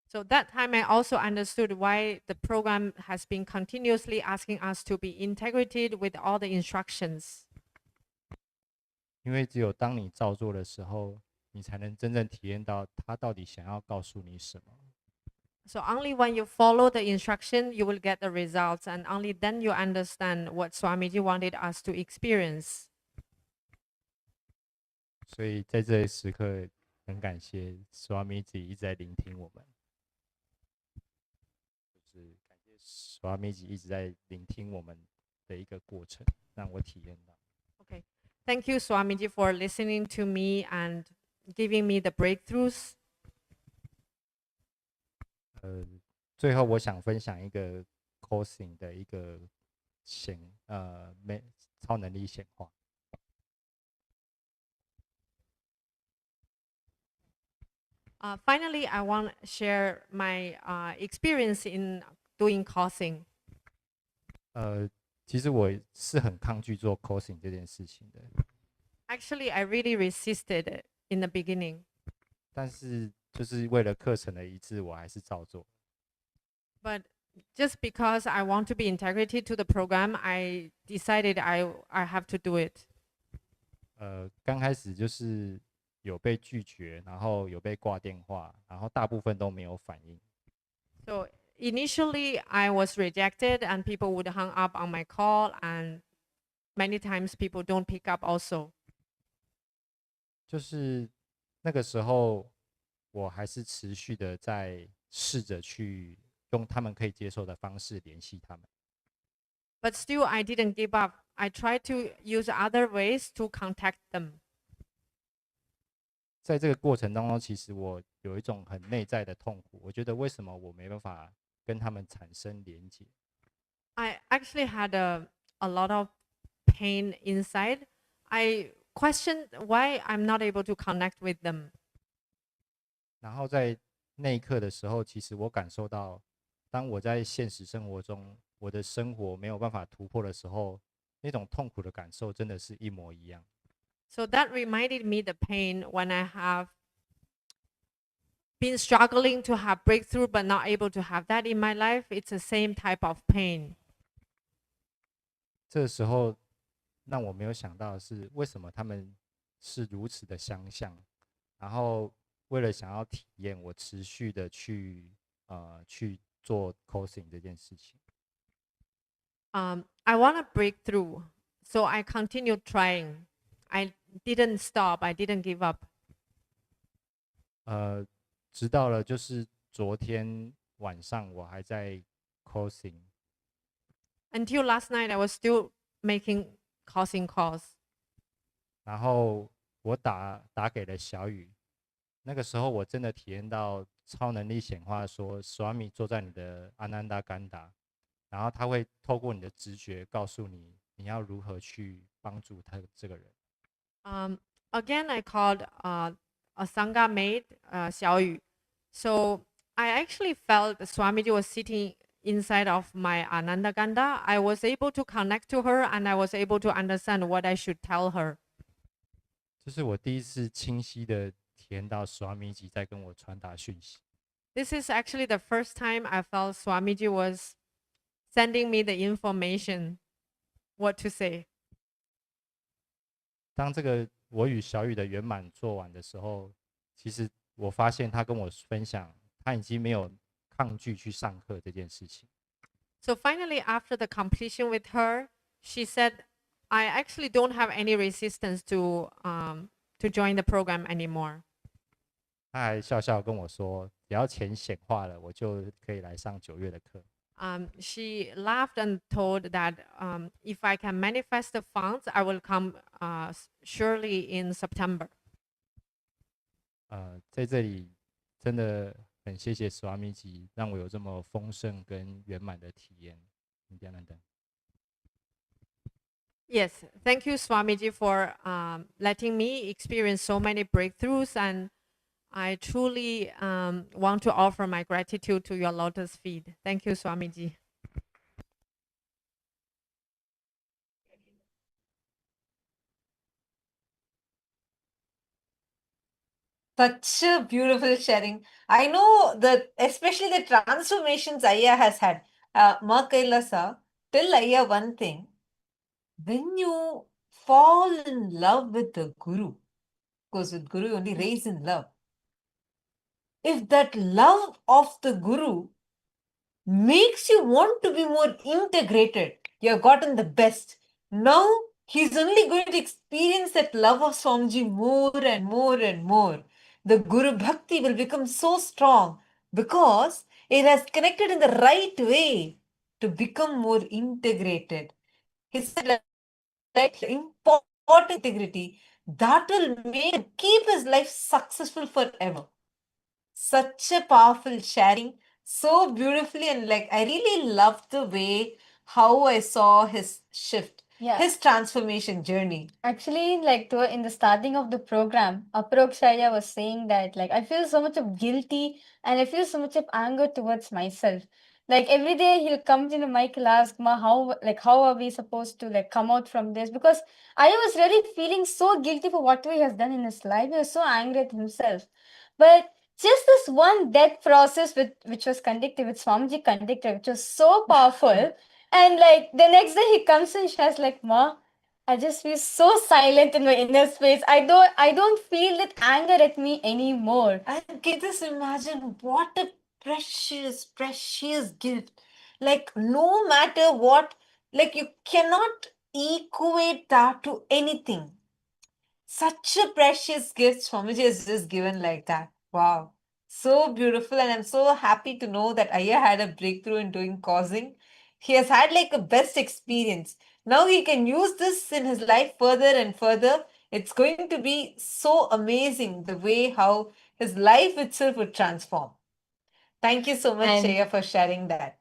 Speaker 8: So that time I also understood why the program has been continuously asking us to be integrated with all the instructions.
Speaker 7: 因为只有当你照做的时候，你才能真正体验到他到底想要告诉你什么。
Speaker 8: So only when you follow the instruction, you will get the results, and only then you understand what Swamiji wanted us to experience.
Speaker 7: 所以在这一时刻，很感谢 Swami 自己一直在聆听我们，就是感谢 Swami 一直在聆听我们的一个过程，让我体验到。
Speaker 8: Okay. Thank you, Swamiji, for listening to me and giving me the breakthroughs.
Speaker 7: 最后我想分享一个 cosing 的一个超能力显化。
Speaker 8: Finally, I want to share my experience in doing coursing.
Speaker 7: 其实我是很抗拒做 cosing 这件事情的，
Speaker 8: Actually, I really resisted it in the beginning.
Speaker 7: 但是就是为了课程的一致，我还是照做。
Speaker 8: But just because I want to be integrated to the program, I decided I have to do it.
Speaker 7: 刚开始就是有被拒绝，然后有被挂电话，然后大部分都没有反应。
Speaker 8: So initially, I was rejected, and people would hang up on my call, and many times people don't pick up also.
Speaker 7: 就是那个时候，我还是持续的在试着去用他们可以接受的方式联系他们。
Speaker 8: But still, I didn't give up. I tried to use other ways to contact them.
Speaker 7: 在这个过程当中，其实我有一种很内在的痛苦，我觉得为什么我没办法跟他们产生连接？
Speaker 8: I actually had a lot of pain inside. I questioned why I'm not able to connect with them.
Speaker 7: 然后在那一刻的时候，其实我感受到，当我在现实生活中，我的生活没有办法突破的时候，那种痛苦的感受真的是一模一样。
Speaker 8: So that reminded me the pain when I have been struggling to have breakthrough but not able to have that in my life. It's the same type of pain.
Speaker 7: 这个时候让我没有想到的是，为什么他们是如此的相像，然后为了想要体验，我持续的去做 cosing 这件事情。
Speaker 8: I want to break through, so I continued trying. I didn't stop. I didn't give up.
Speaker 7: 直到了就是昨天晚上，我还在 cosing。Until
Speaker 8: last night, I was still making causing calls.
Speaker 7: 然后我打给了小雨，那个时候我真的体验到超能力显化，说 Swami 坐在你的阿南达甘达，然后他会透过你的直觉告诉你你要如何去帮助他这个人。
Speaker 8: Again, I called a Sangha maid, Xiaoyu. So I actually felt Swamiji was sitting inside of my Ananda Ganda. I was able to connect to her and I was able to understand what I should tell her.
Speaker 7: 这是我第一次清晰的体验到 Swamiji 在跟我传达讯息。
Speaker 8: This is actually the first time I felt Swamiji was sending me the information, what to say.
Speaker 7: 当这个我与小雨的圆满做完的时候，其实我发现他跟我分享，他已经没有抗拒去上课这件事情。
Speaker 8: So finally, after the completion with her, she said, I actually don't have any resistance to join the program anymore.
Speaker 7: 他还笑笑跟我说，只要钱显化了，我就可以来上9月的课。
Speaker 8: She laughed and told that if I can manifest the funds, I will come surely in September.
Speaker 7: 在这里真的很谢谢 Swamiji 让我有这么丰盛跟圆满的体验。Nithyananda。
Speaker 8: Yes, thank you, Swamiji, for letting me experience so many breakthroughs, and I truly want to offer my gratitude to your lotus feet. Thank you, Swamiji.
Speaker 1: Such a beautiful sharing. I know that especially the transformations Aya has had. Ma KAILASA, tell Aya one thing. When you fall in love with the Guru, because with Guru you only raise in love. If that love of the Guru makes you want to be more integrated, you have gotten the best. Now he's only going to experience that love of Swamiji more and more and more. The Guru Bhakti will become so strong because it has connected in the right way to become more integrated. He said, like, important integrity that will make him keep his life successful forever. Such a powerful sharing, so beautifully, and like I really loved the way how I saw his shift, his transformation journey.
Speaker 3: Actually, like in the starting of the program, Aparokshaya was saying that like I feel so much of guilty and I feel so much of anger towards myself. Like every day he'll come into my class, Ma, how are we supposed to like come out from this? Because I was really feeling so guilty for what he has done in his life. He was so angry at himself. But just this one death process which was conducted, with Swamiji conducted, which was so powerful. And like the next day he comes and she has like, Ma, I just feel so silent in my inner space. I don't feel that anger at me anymore.
Speaker 1: And can just imagine what a precious, precious gift. Like no matter what, like you cannot equate that to anything. Such a precious gift Swamiji has just given like that. Wow. So beautiful. And I'm so happy to know that Aya had a breakthrough in doing causing. He has had like a best experience. Now he can use this in his life further and further. It's going to be so amazing the way how his life itself would transform. Thank you so much,
Speaker 4: And-
Speaker 1: Aya, for sharing that.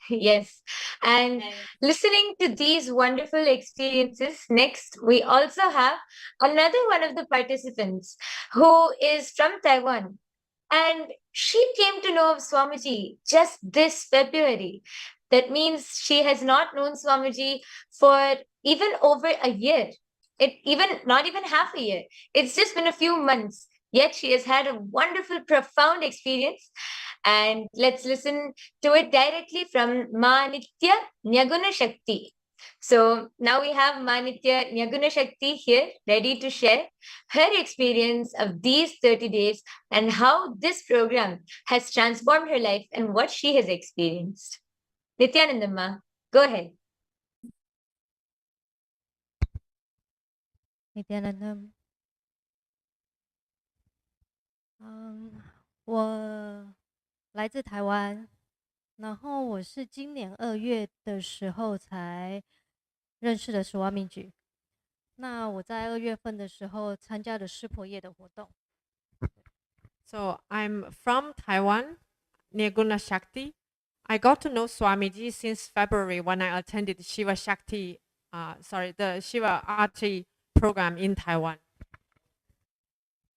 Speaker 4: Yes. And listening to these wonderful experiences, next, we also have another one of the participants who is from Taiwan. And she came to know of Swamiji just this February. That means she has not known Swamiji for even over a year. Not even half a year. It's just been a few months. Yet she has had a wonderful, profound experience. And let's listen to it directly from Ma Nithya Nyaguna Shakti. So now we have Manitya Nyaguna Shakti here, ready to share her experience of these 30 days and how this program has transformed her life and what she has experienced. Nithyanandamma, go ahead.
Speaker 9: Nithyananda，我来自台湾，然后我是今年2月的时候才认识的史瓦米举。那我在2月份的时候参加了师婆夜的活动。
Speaker 8: So I'm from Taiwan, Nirguna Shakti. I got to know Swamiji since February when I attended Shiva Shakti, the Shiva Arti program in Taiwan.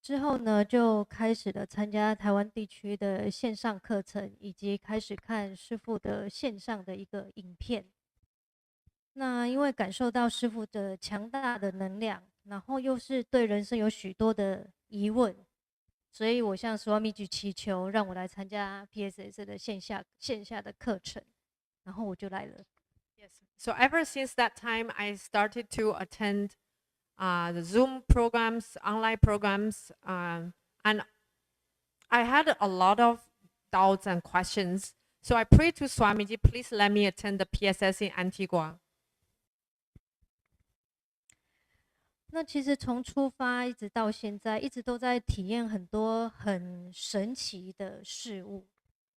Speaker 9: 之后呢，就开始了参加台湾地区的线上课程，以及开始看师傅的线上的一个影片。那因为感受到师傅的强大的能量，然后又是对人生有许多的疑问，所以我向史瓦米举祈求，让我来参加 PSS 的线下的课程，然后我就来了。
Speaker 8: Yes. So ever since that time, I started to attend the Zoom programs, online programs, and I had a lot of doubts and questions. So I prayed to Swamiji, please let me attend the PSS in Antigua.
Speaker 9: 那其实从出发一直到现在，一直都在体验很多很神奇的事物。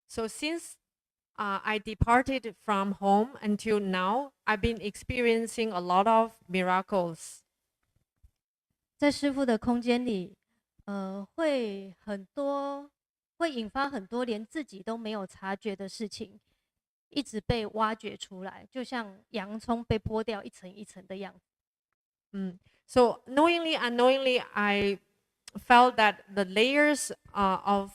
Speaker 8: So since I departed from home until now, I've been experiencing a lot of miracles.
Speaker 9: 在师父的空间里，会引发很多连自己都没有察觉的事情，一直被挖掘出来，就像洋葱被剥掉一层一层的样子。
Speaker 8: So knowingly, unknowingly, I felt that the layers of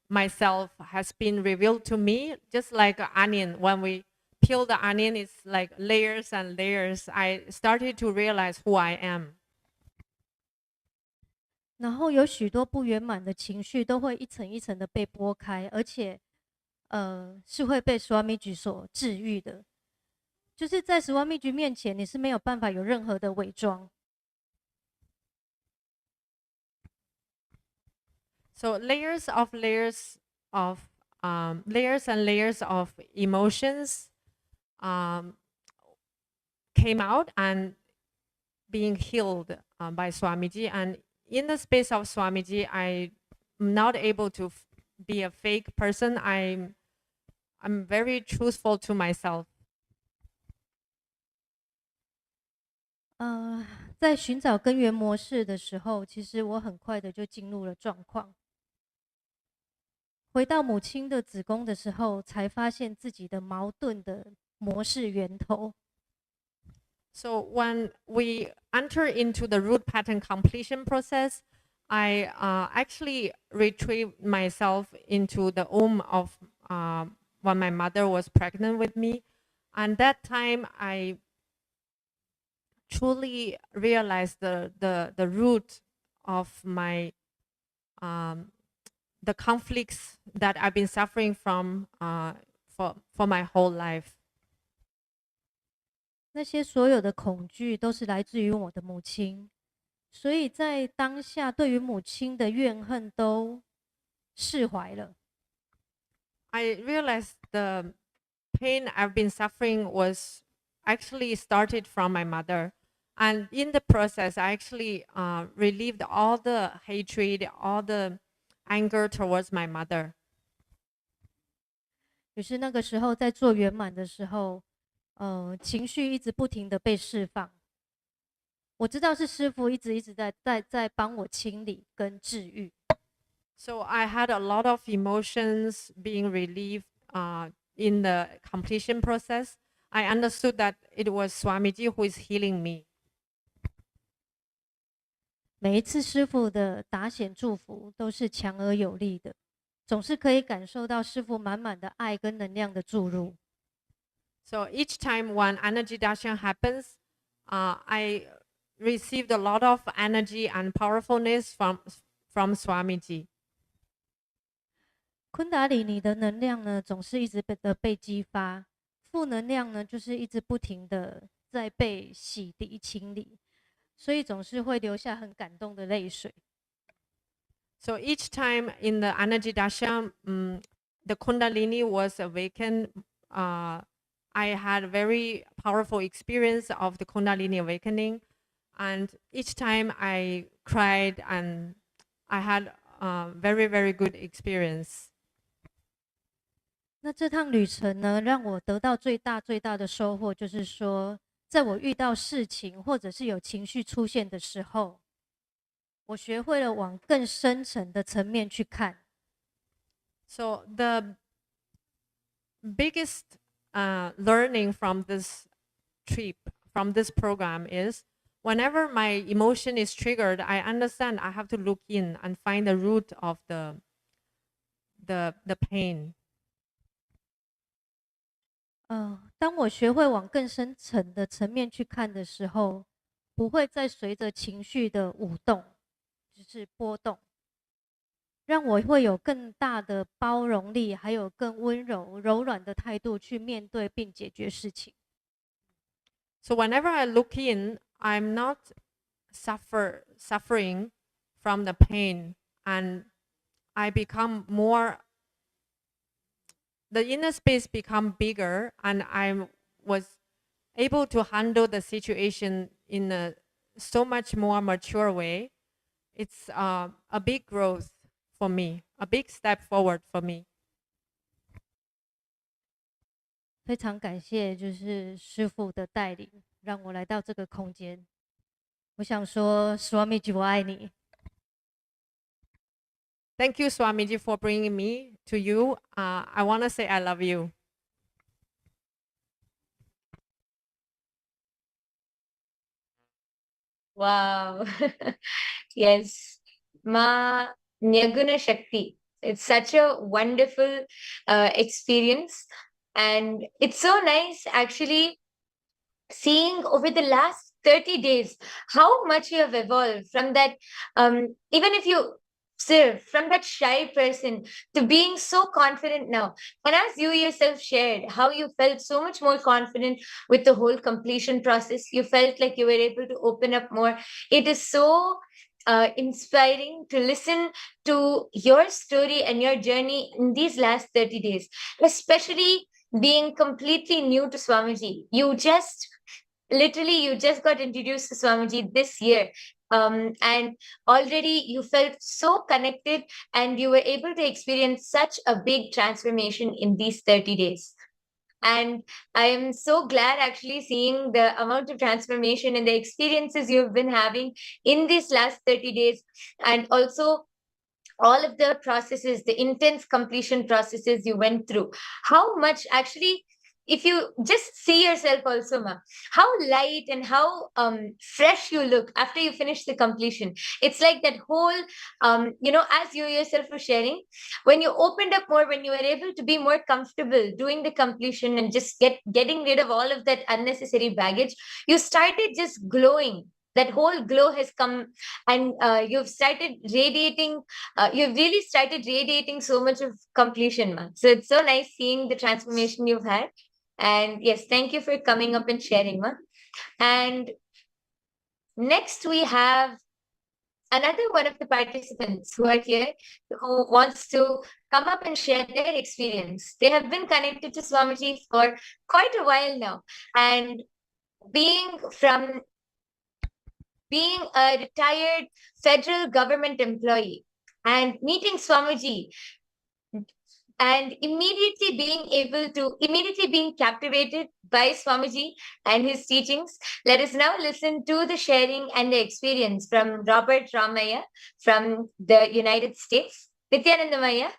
Speaker 8: myself has been revealed to me, just like an onion. When we peel the onion, it's like layers and layers. I started to realize who I am.
Speaker 9: 然后有许多不圆满的情绪都会一层一层的被剥开，而且，是会被史瓦米举所治愈的。就是在史瓦米举面前，你是没有办法有任何的伪装。
Speaker 8: So layers and layers of emotions came out and being healed by Swamiji. And in the space of Swamiji, I'm not able to be a fake person. I'm very truthful to myself.
Speaker 9: 在寻找根源模式的时候，其实我很快的就进入了状况。回到母亲的子宫的时候，才发现自己的矛盾的模式源头。
Speaker 8: So when we enter into the root pattern completion process, I actually retrieved myself into the womb of when my mother was pregnant with me. And that time I truly realized the root of my the conflicts that I've been suffering from for my whole life.
Speaker 9: 那些所有的恐惧都是来自于我的母亲，所以在当下对于母亲的怨恨都释怀了。
Speaker 8: I realized the pain I've been suffering was actually started from my mother. And in the process, I actually relieved all the hatred, all the anger towards my mother.
Speaker 9: 于是那个时候在做圆满的时候，情绪一直不停的被释放。我知道是师父一直在帮我清理跟治愈。
Speaker 8: So I had a lot of emotions being relieved in the completion process. I understood that it was Swamiji who is healing me.
Speaker 9: 每一次师父的打显祝福都是强而有力的，总是可以感受到师父满满的爱跟能量的注入。
Speaker 8: So each time one energy darshan happens, I received a lot of energy and powerfulness from Swamiji.
Speaker 9: 昆达里尼的能量呢，总是一直被激发，负能量呢，就是一直不停的在被洗涤清理，所以总是会流下很感动的泪水。
Speaker 8: So each time in the Energy Dasha, the Kundalini was awakened. I had a very powerful experience of the Kundalini awakening, and each time I cried, and I had a very, very good experience.
Speaker 9: 那这趟旅程呢，让我得到最大的收获，就是说，在我遇到事情或者是有情绪出现的时候，我学会了往更深层的层面去看。
Speaker 8: So the biggest learning from this trip, from this program, is whenever my emotion is triggered, I understand I have to look in and find the root of the pain.
Speaker 9: 当我学会往更深层的层面去看的时候，不会再随着情绪的舞动，就是波动，让我会有更大的包容力，还有更温柔、柔软的态度去面对并解决事情。
Speaker 8: So whenever I look in, I'm not suffering from the pain, and I become more. The inner space become bigger, and I was able to handle the situation in a so much more mature way. It's a big growth for me, a big step forward for me.
Speaker 9: 非常感谢，就是师父的带领，让我来到这个空间。我想说，Swamiji，我爱你。
Speaker 8: Thank you, Swamiji, for bringing me to you. I want to say I love you.
Speaker 4: Wow. Yes. Ma Nyaguna Shakti. It's such a wonderful experience. And it's so nice actually seeing over the last 30 days how much you have evolved from that, even if you serve from that shy person to being so confident now. And as you yourself shared how you felt so much more confident with the whole completion process, you felt like you were able to open up more. It is so inspiring to listen to your story and your journey in these last 30 days, especially being completely new to Swamiji. You just got introduced to Swamiji this year. And already you felt so connected and you were able to experience such a big transformation in these 30 days. And I am so glad actually seeing the amount of transformation and the experiences you've been having in these last 30 days. And also all of the processes, the intense completion processes you went through. How much actually, if you just see yourself also, ma, how light and how fresh you look after you finish the completion. It's like that whole, as you yourself were sharing, when you opened up more, when you were able to be more comfortable doing the completion and just getting rid of all of that unnecessary baggage, you started just glowing. That whole glow has come, and you've started radiating. You've really started radiating so much of completion, ma. So it's so nice seeing the transformation you've had. And yes, thank you for coming up and sharing, ma. And next we have another one of the participants who are here who wants to come up and share their experience. They have been connected to Swamiji for quite a while now. And being a retired federal government employee and meeting Swamiji and immediately being captivated by Swamiji and his teachings, let us now listen to the sharing and the experience from Robert Ramaya from the United States. Nithyananda Maya.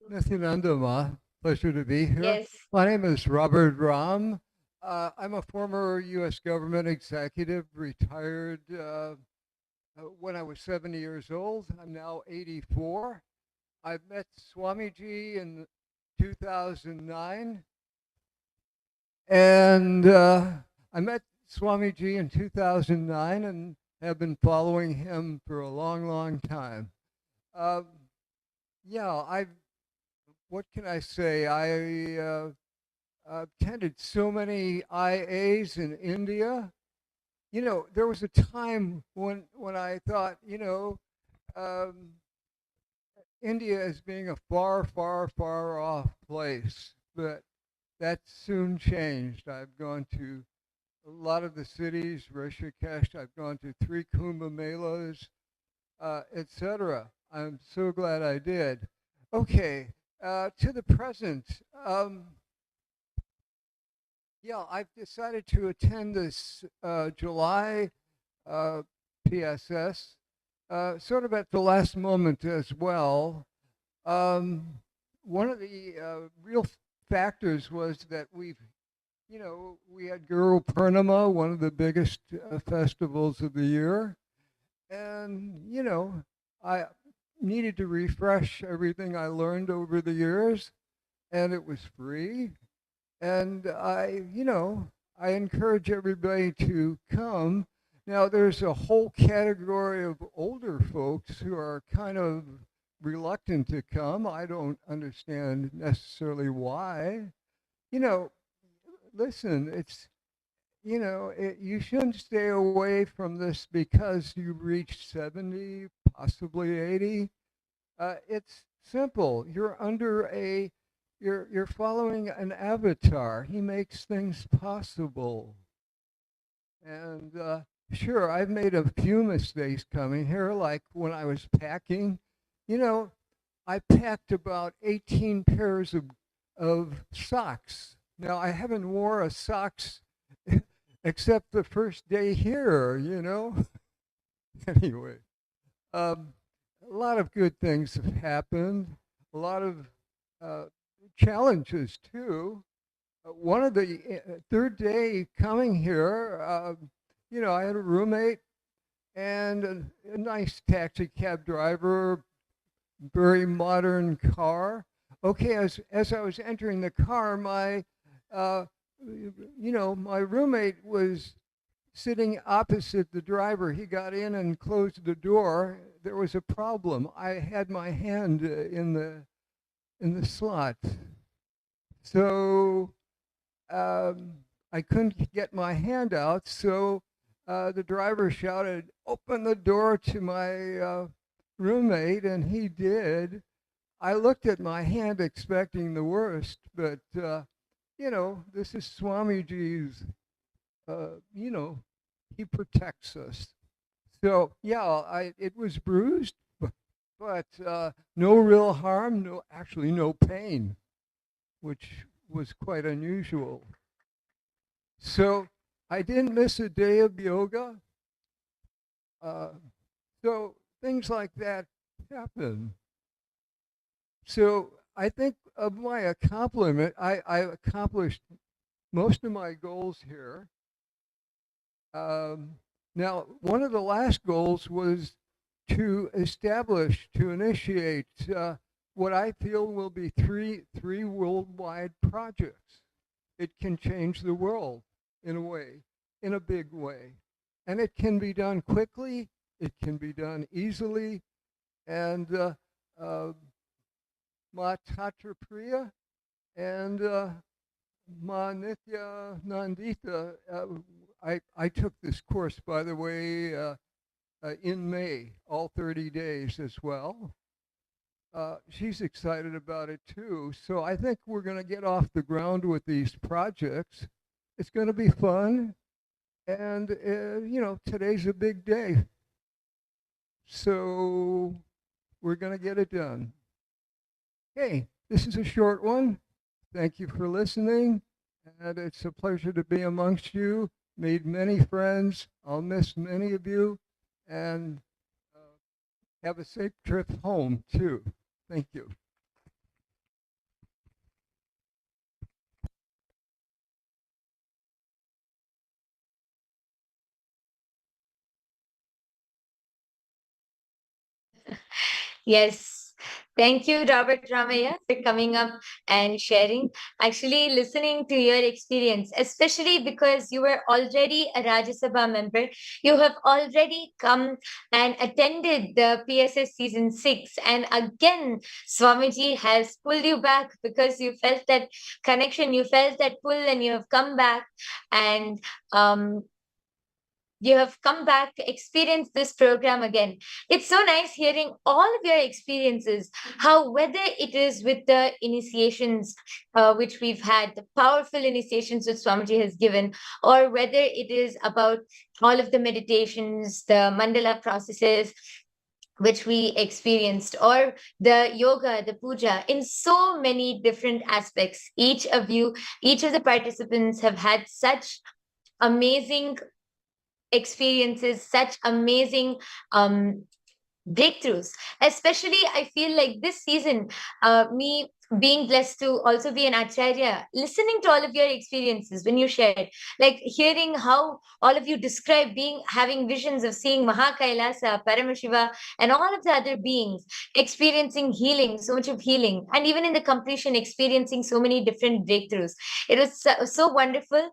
Speaker 10: Nithyananda, pleasure to be here.
Speaker 4: Yes.
Speaker 10: My name is Robert Ram. I'm a former U.S. government executive, retired when I was 70 years old. I'm now 84. I met Swamiji in 2009. And I met Swamiji in 2009 and have been following him for a long, long time. What can I say? attended so many IAs in India. You know, there was a time when I thought, um, India as being a far, far, far off place, but that soon changed. I've gone to a lot of the cities, Rishikesh. I've gone to 3 Kumbh Melas, etc. I'm so glad I did. Okay, to the present. Yeah, I've decided to attend this July PSS, sort of at the last moment as well. One of the real factors was that we had Guru Purnima, one of the biggest festivals of the year, and I needed to refresh everything I learned over the years, and it was free. And I encourage everybody to come. Now, there's a whole category of older folks who are kind of reluctant to come. I don't understand necessarily why. You know, listen, you shouldn't stay away from this because you've reached 70, possibly 80. It's simple. You're following an avatar. He makes things possible. And sure, I've made a few mistakes coming here, like when I was packing. I packed about 18 pairs of socks. Now, I haven't wore a socks except the first day here, Anyway, a lot of good things have happened, a lot of challenges too. One of the third day coming here, I had a roommate and a nice taxi cab driver, very modern car. Okay, as I was entering the car, my roommate was sitting opposite the driver. He got in and closed the door. There was a problem. I had my hand in the slot, so I couldn't get my hand out. So the driver shouted, "Open the door to my roommate," and he did. I looked at my hand expecting the worst, but this is Swamiji's, he protects us. So yeah, it was bruised, but no real harm, no pain, which was quite unusual. So I didn't miss a day of yoga. So things like that happen. So I think of my accomplishment, I accomplished most of my goals here. Now, one of the last goals was to initiate what I feel will be three worldwide projects. It can change the world in a way, in a big way. And it can be done quickly, it can be done easily, and Ma Tatra Priya and Ma Nithyananda. I took this course, by the way, in May, all 30 days as well. She's excited about it too. So I think we're going to get off the ground with these projects. It's going to be fun. And, today's a big day. So we're going to get it done. Hey, this is a short one. Thank you for listening. And it's a pleasure to be amongst you. Made many friends. I'll miss many of you. And have a safe trip home, too. Thank you.
Speaker 4: Yes. Thank you, Robert Ramaya, for coming up and sharing. Actually, listening to your experience, especially because you were already a Rajya Sabha member, you have already come and attended the PSS season 6. And again, Swamiji has pulled you back because you felt that connection, you felt that pull, and you have come back and um, you have come back to experience this program again. It's so nice hearing all of your experiences, how whether it is with the initiations which we've had, the powerful initiations that Swamiji has given, or whether it is about all of the meditations, the mandala processes, which we experienced, or the yoga, the puja, in so many different aspects. Each of you, each of the participants have had such amazing experiences, such amazing breakthroughs. Especially, I feel like this season, me being blessed to also be an acharya, listening to all of your experiences when you shared, like hearing how all of you describe being having visions of seeing Mahakailasa, Paramashiva, and all of the other beings, experiencing healing, so much of healing, and even in the completion, experiencing so many different breakthroughs. It was so wonderful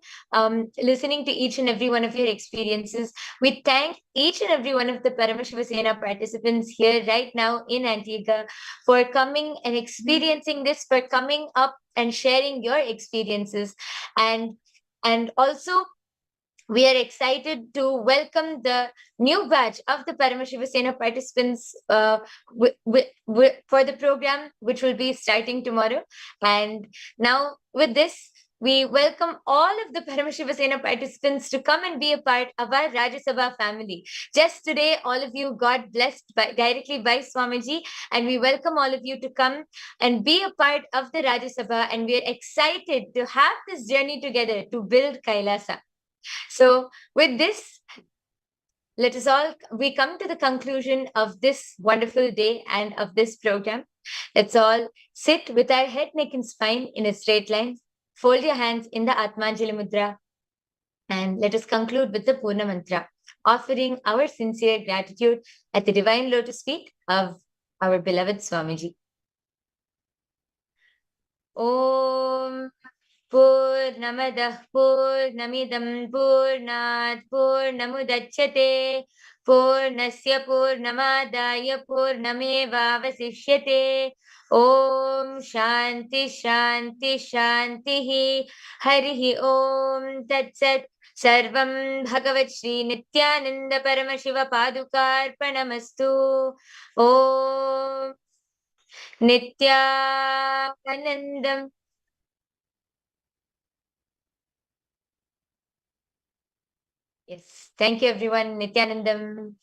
Speaker 4: listening to each and every one of your experiences. We thank each and every one of the Paramashivasena participants here right now in Antigua for coming and experiencing this, for coming up and sharing your experiences. And also, we are excited to welcome the new batch of the Paramashivasena participants for the program, which will be starting tomorrow. And now, with this, we welcome all of the Paramashivasena participants to come and be a part of our Rajya Sabha family. Just today, all of you got blessed directly by Swamiji, and we welcome all of you to come and be a part of the Rajya Sabha. And we are excited to have this journey together to build Kailasa. So, with this, let us all, we come to the conclusion of this wonderful day and of this program. Let's all sit with our head, neck, and spine in a straight line. Fold your hands in the Atmanjali Mudra, and let us conclude with the Purna Mantra, offering our sincere gratitude at the divine lotus feet of our beloved Swamiji. Om पूर्णमदः पूर्णमिदं पूर्णात् पूर्णमुदच्यते पूर्णस्य पूर्णमादाय पूर्णमेवावशिष्यते ॐ शान्ति शान्ति शान्तिः हरिः ॐ तत्सत् सर्वं भगवत् श्री नित्यानन्द परमशिव पादुकार्पणमस्तु ॐ नित्यानन्दम्. Yes. Thank you, everyone. Nithyanandam.